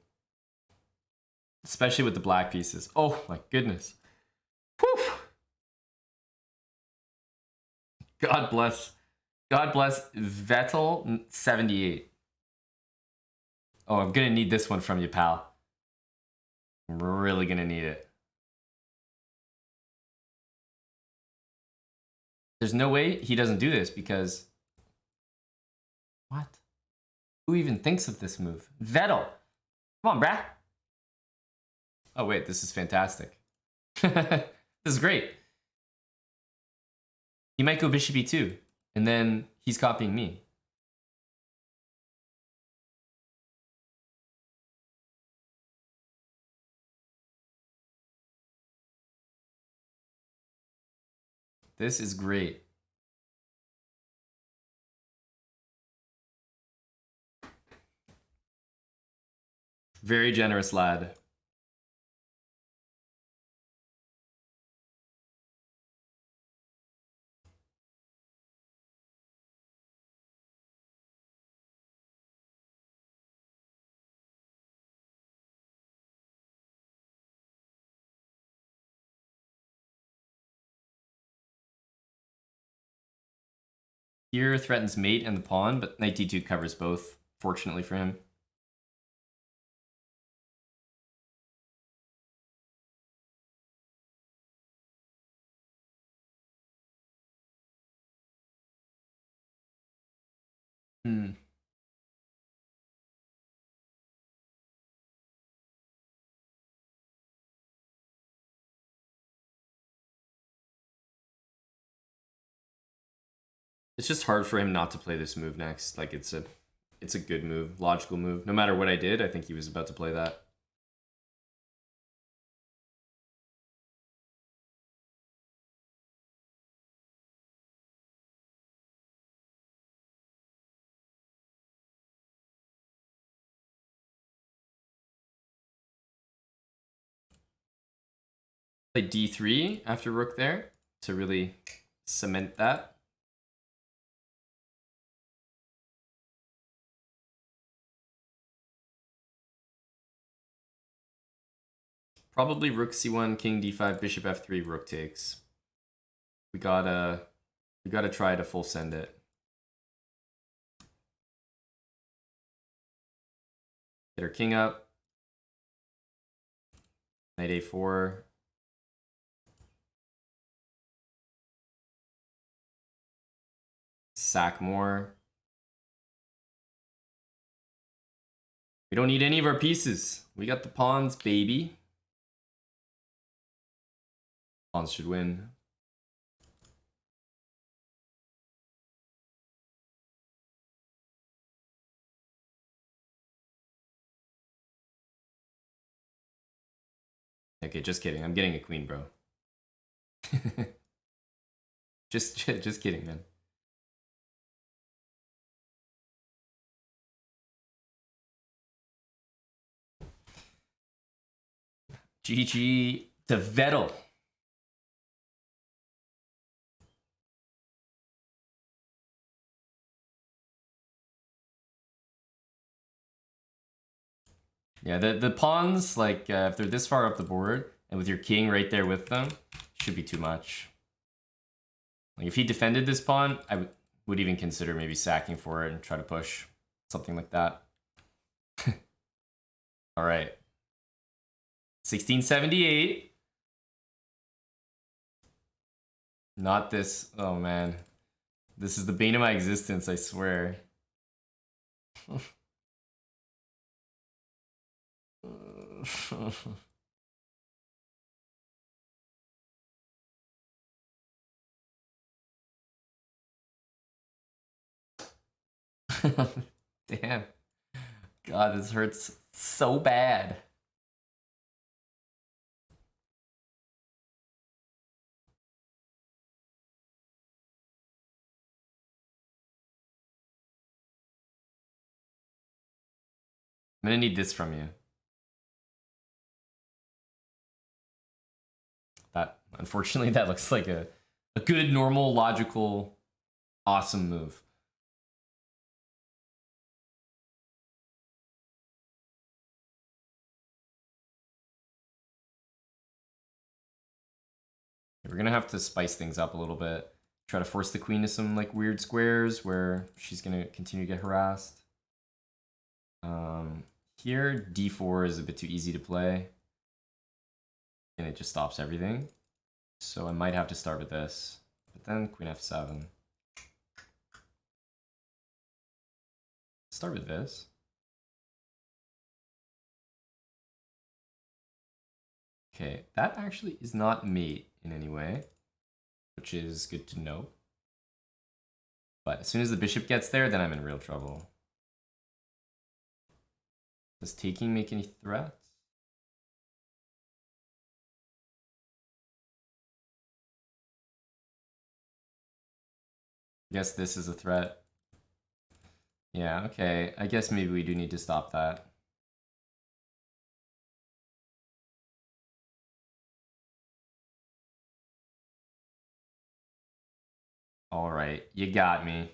Especially with the black pieces. Oh my goodness. God bless. God bless Vettel 78. Oh, I'm gonna need this one from you, pal. I'm really gonna need it. There's no way he doesn't do this because... What? Who even thinks of this move? Vettel! Come on, brah! Oh wait, this is fantastic. This is great. He might go bishop e2, and then he's copying me. This is great. Very generous lad. Here threatens mate and the pawn, but knight d2 covers both, fortunately for him. It's just hard for him not to play this move next. Like it's a good move, logical move. No matter what I did, I think he was about to play that. Play d3 after rook there to really cement that. Probably rook c1, king d5, bishop f3, rook takes. We gotta try to full send it. Get our king up. Knight a4. Sack more. We don't need any of our pieces. We got the pawns, baby. Pawns should win. Okay, just kidding. I'm getting a queen, bro. just kidding, man. GG to Vettel. Yeah, the pawns, like, if they're this far up the board, and with your king right there with them, should be too much. Like, if he defended this pawn, I would even consider maybe sacking for it and try to push. Something like that. All right. 1678. Not this. Oh, man. This is the bane of my existence, I swear. Damn. God, this hurts so bad. I'm gonna need this from you. That, unfortunately, that looks like a good, normal, logical, awesome move. We're gonna have to spice things up a little bit. Try to force the queen to some like weird squares where she's gonna continue to get harassed. Here, d4 is a bit too easy to play. And it just stops everything. So I might have to start with this. But then queen f7. Start with this. Okay, that actually is not mate in any way, which is good to know. But as soon as the bishop gets there, then I'm in real trouble. Does taking make any threats? I guess this is a threat. Yeah, okay. I guess maybe we do need to stop that. All right, you got me.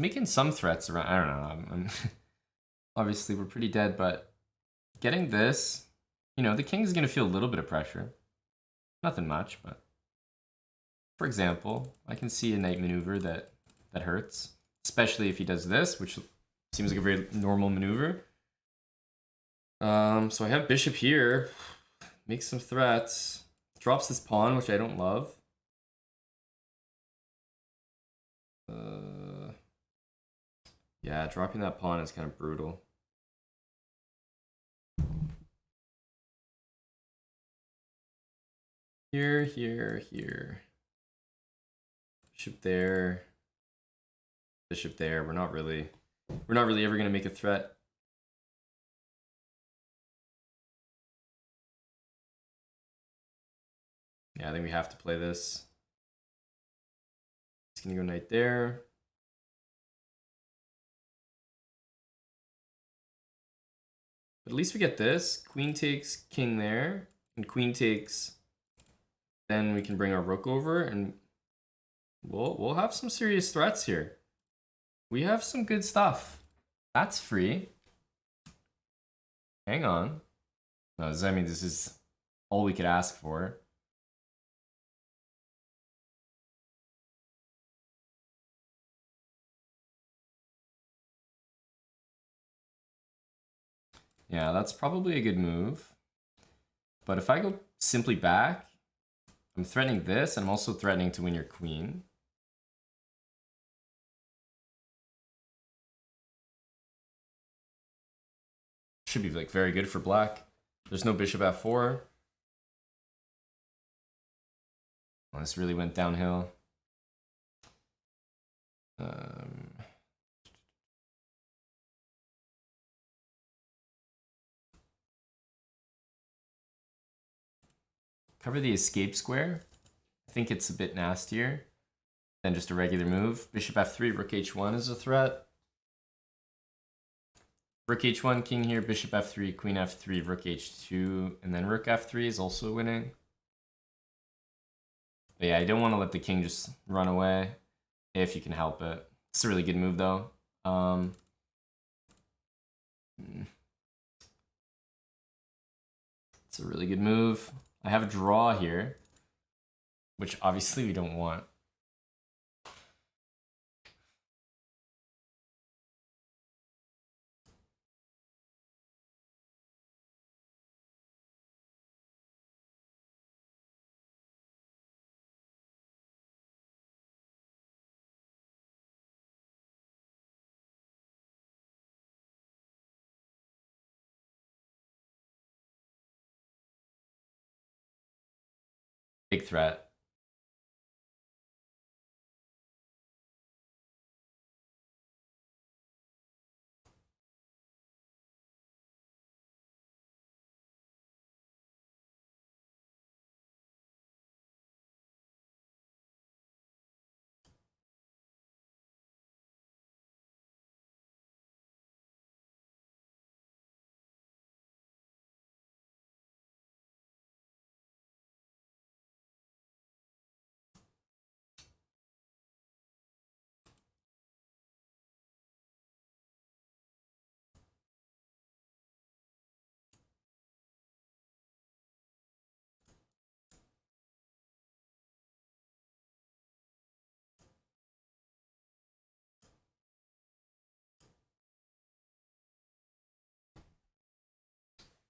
Making some threats around. I don't know. I'm obviously, we're pretty dead, but getting this, you know, the king's going to feel a little bit of pressure. Nothing much, but for example, I can see a knight maneuver that hurts, especially if he does this, which seems like a very normal maneuver. So I have bishop here, makes some threats, drops this pawn, which I don't love. Yeah, dropping that pawn is kind of brutal. Here, here, here. Bishop there. Bishop there. We're not really ever gonna make a threat. Yeah, I think we have to play this. It's gonna go knight there. But at least we get this. Queen takes king there, and queen takes. Then we can bring our rook over, and we'll have some serious threats here. We have some good stuff. That's free. Hang on. No, I mean, this is all we could ask for. Yeah, that's probably a good move. But if I go simply back, I'm threatening this, and I'm also threatening to win your queen. Should be like very good for black. There's no bishop f4. Well, this really went downhill. Cover the escape square. I think it's a bit nastier than just a regular move. Bishop f3, rook h1 is a threat. Rook h1, king here, bishop f3, queen f3, rook h2, and then rook f3 is also winning. But yeah, I don't want to let the king just run away if you can help it. It's a really good move though. It's a really good move. I have a draw here, which obviously we don't want. Big threat.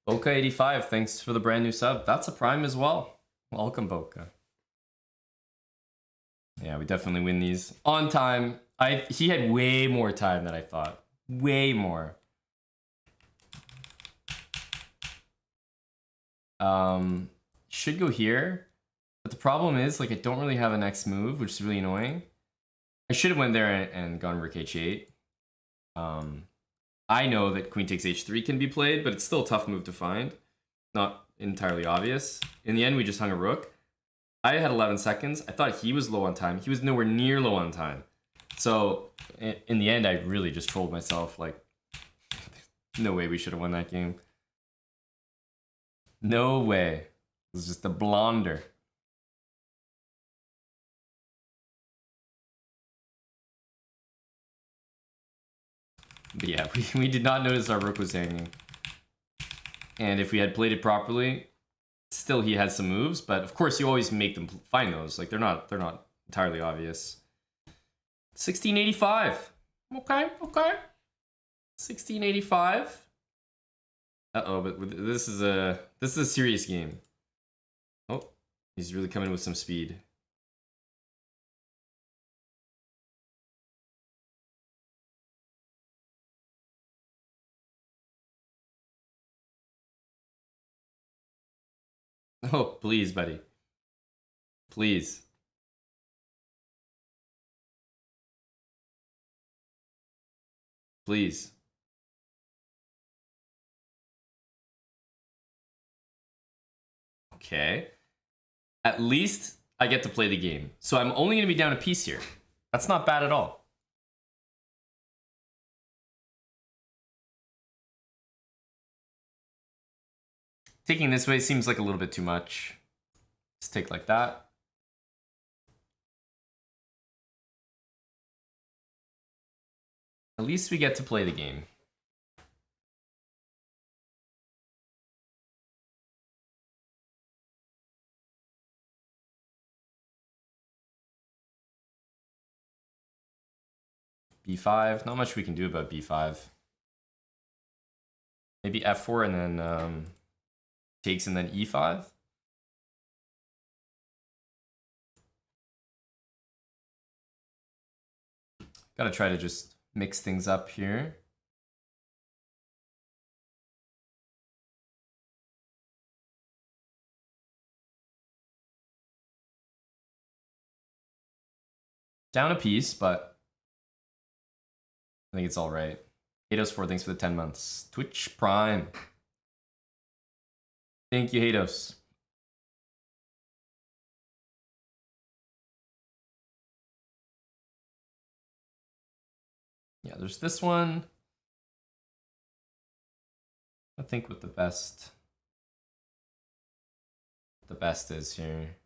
Boca85, thanks for the brand new sub. That's a prime as well. Welcome, Boca. Yeah, we definitely win these on time. He had way more time than I thought. Way more. Should go here, but the problem is, like, I don't really have a next move, which is really annoying. I should have went there and gone rook h8. I know that queen takes h3 can be played, but it's still a tough move to find. Not entirely obvious. In the end, we just hung a rook. I had 11 seconds. I thought he was low on time. He was nowhere near low on time. So in the end, I really just trolled myself. Like, no way we should have won that game. No way. It was just a blunder. But yeah, we did not notice our rook was hanging. And if we had played it properly, still he had some moves, but of course you always make them find those. Like, they're not entirely obvious. 1685. Okay. 1685. Uh-oh, but this is a serious game. Oh, he's really coming with some speed. Oh, please, buddy. Please. Please. Okay. At least I get to play the game. So I'm only going to be down a piece here. That's not bad at all. Taking this way seems like a little bit too much. Just take like that. At least we get to play the game. B5, not much we can do about B5. Maybe F4 and then takes and then E5. Gotta try to just mix things up here. Down a piece, but I think it's all right. Hados4, thanks for the 10 months. Twitch Prime. Thank you, Hados. Yeah, there's this one. I think what the best is here.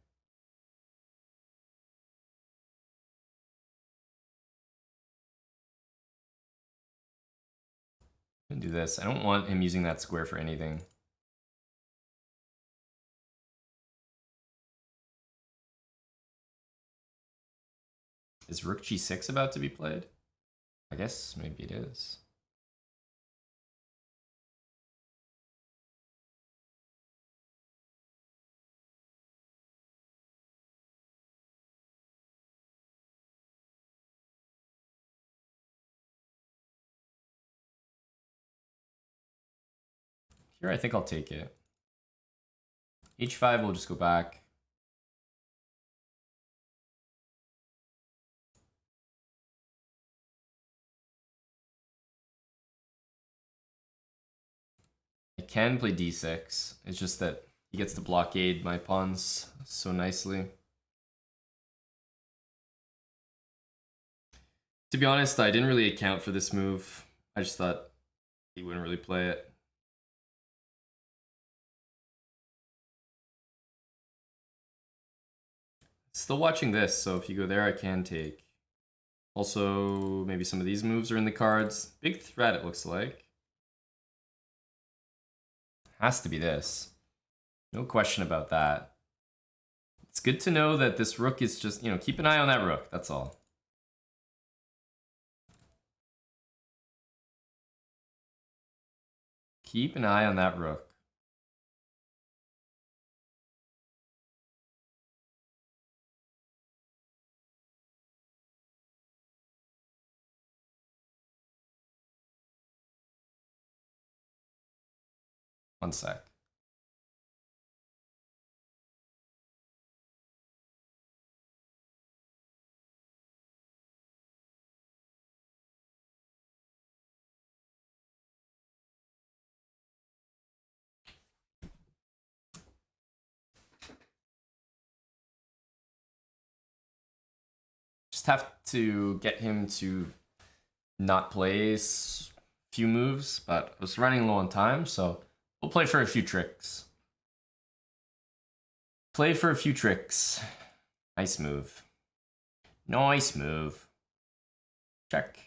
I'm gonna do this. I don't want him using that square for anything. Is rook g6 about to be played? I guess maybe it is. Here, I think I'll take it. H5 will just go back. I can play d6. It's just that he gets to blockade my pawns so nicely. To be honest, I didn't really account for this move. I just thought he wouldn't really play it. Still watching this, so if you go there, I can take. Also, maybe some of these moves are in the cards. Big threat, it looks like. Has to be this. No question about that. It's good to know that this rook is just, keep an eye on that rook, that's all. Keep an eye on that rook. One sec. Just have to get him to not play a few moves, but I was running low on time, so we'll play for a few tricks. Play for a few tricks. Nice move. Nice move. Check.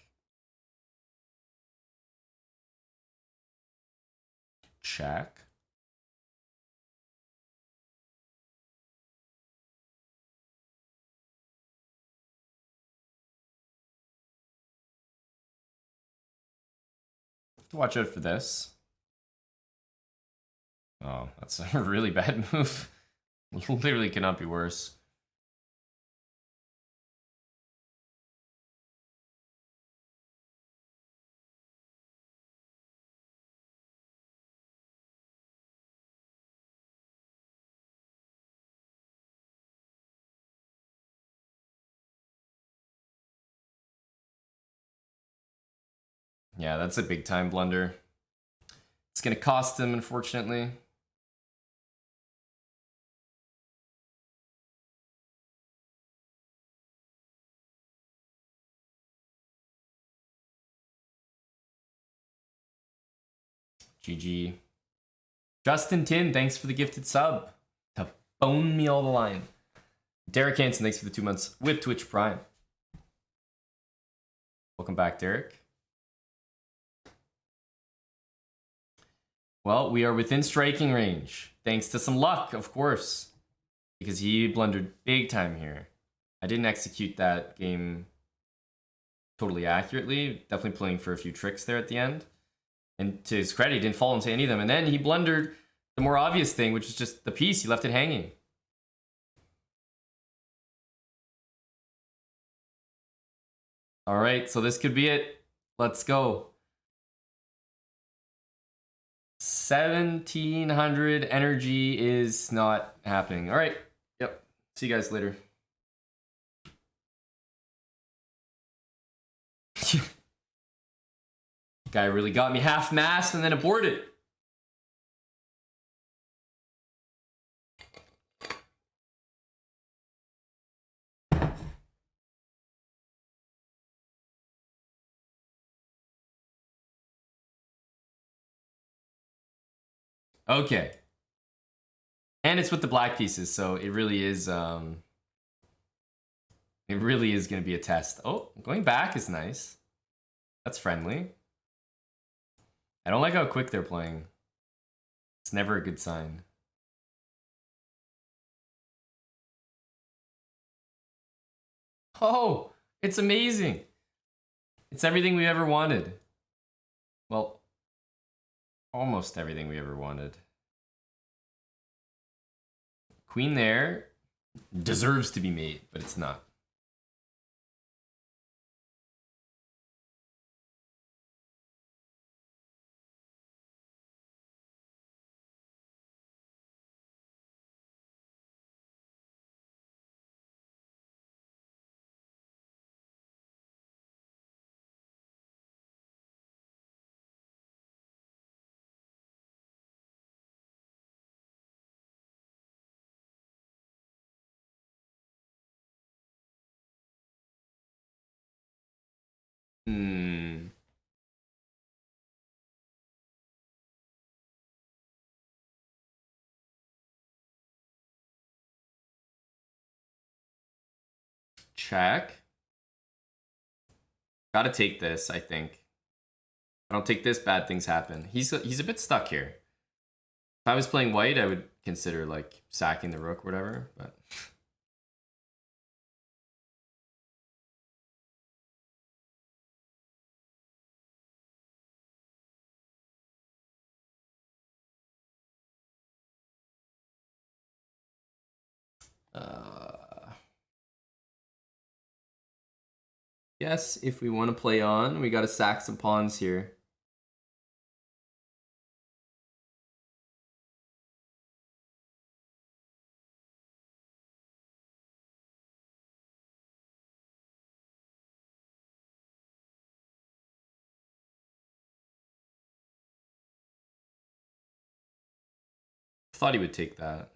Check. Watch out for this. Oh, that's a really bad move. Literally cannot be worse. Yeah, that's a big time blunder. It's gonna cost him, unfortunately. GG. Justin Tin, thanks for the gifted sub. To bone me all the line. Derek Hansen, thanks for the 2 months with Twitch Prime. Welcome back, Derek. Well, we are within striking range. Thanks to some luck, of course. Because he blundered big time here. I didn't execute that game totally accurately. Definitely playing for a few tricks there at the end. And to his credit, he didn't fall into any of them. And then he blundered the more obvious thing, which is just the piece. He left it hanging. All right, so this could be it. Let's go. 1700 energy is not happening. All right. Yep. See you guys later. Guy really got me half-mast and then aborted. Okay. And it's with the black pieces, so it really is going to be a test. Oh, going back is nice. That's friendly. I don't like how quick they're playing. It's never a good sign. Oh, it's amazing. It's everything we ever wanted. Well, almost everything we ever wanted. Queen there deserves to be mate, but it's not. Check. Gotta take this, I think. If I don't take this, bad things happen. He's a bit stuck here. If I was playing white, I would consider like sacking the rook or whatever, but yes, if we want to play on, we gotta sack some pawns here. Thought he would take that.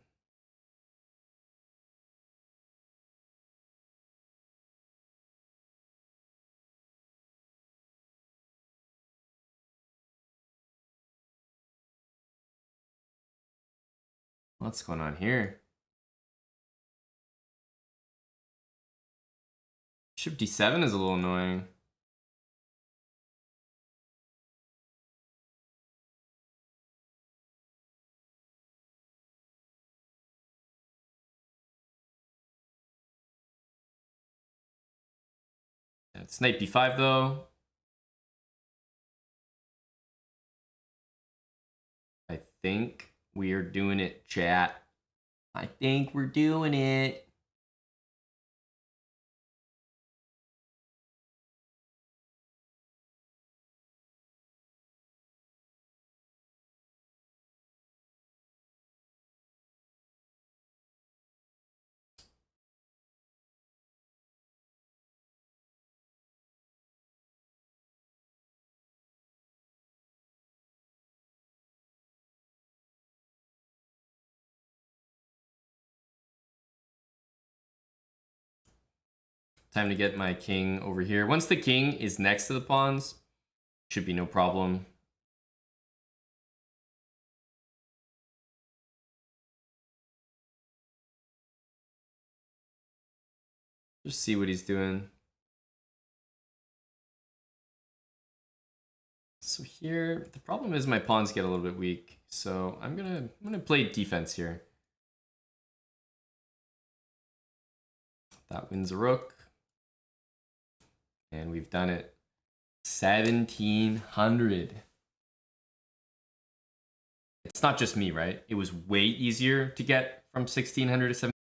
What's going on here? Bishop d7 is a little annoying. It's knight b5 though. I think we are doing it, chat. I think we're doing it. Time to get my king over here. Once the king is next to the pawns, should be no problem. Just see what he's doing. So here, the problem is my pawns get a little bit weak. So I'm gonna play defense here. That wins a rook. And we've done it. 1700. It's not just me, right? It was way easier to get from 1600 to 1700.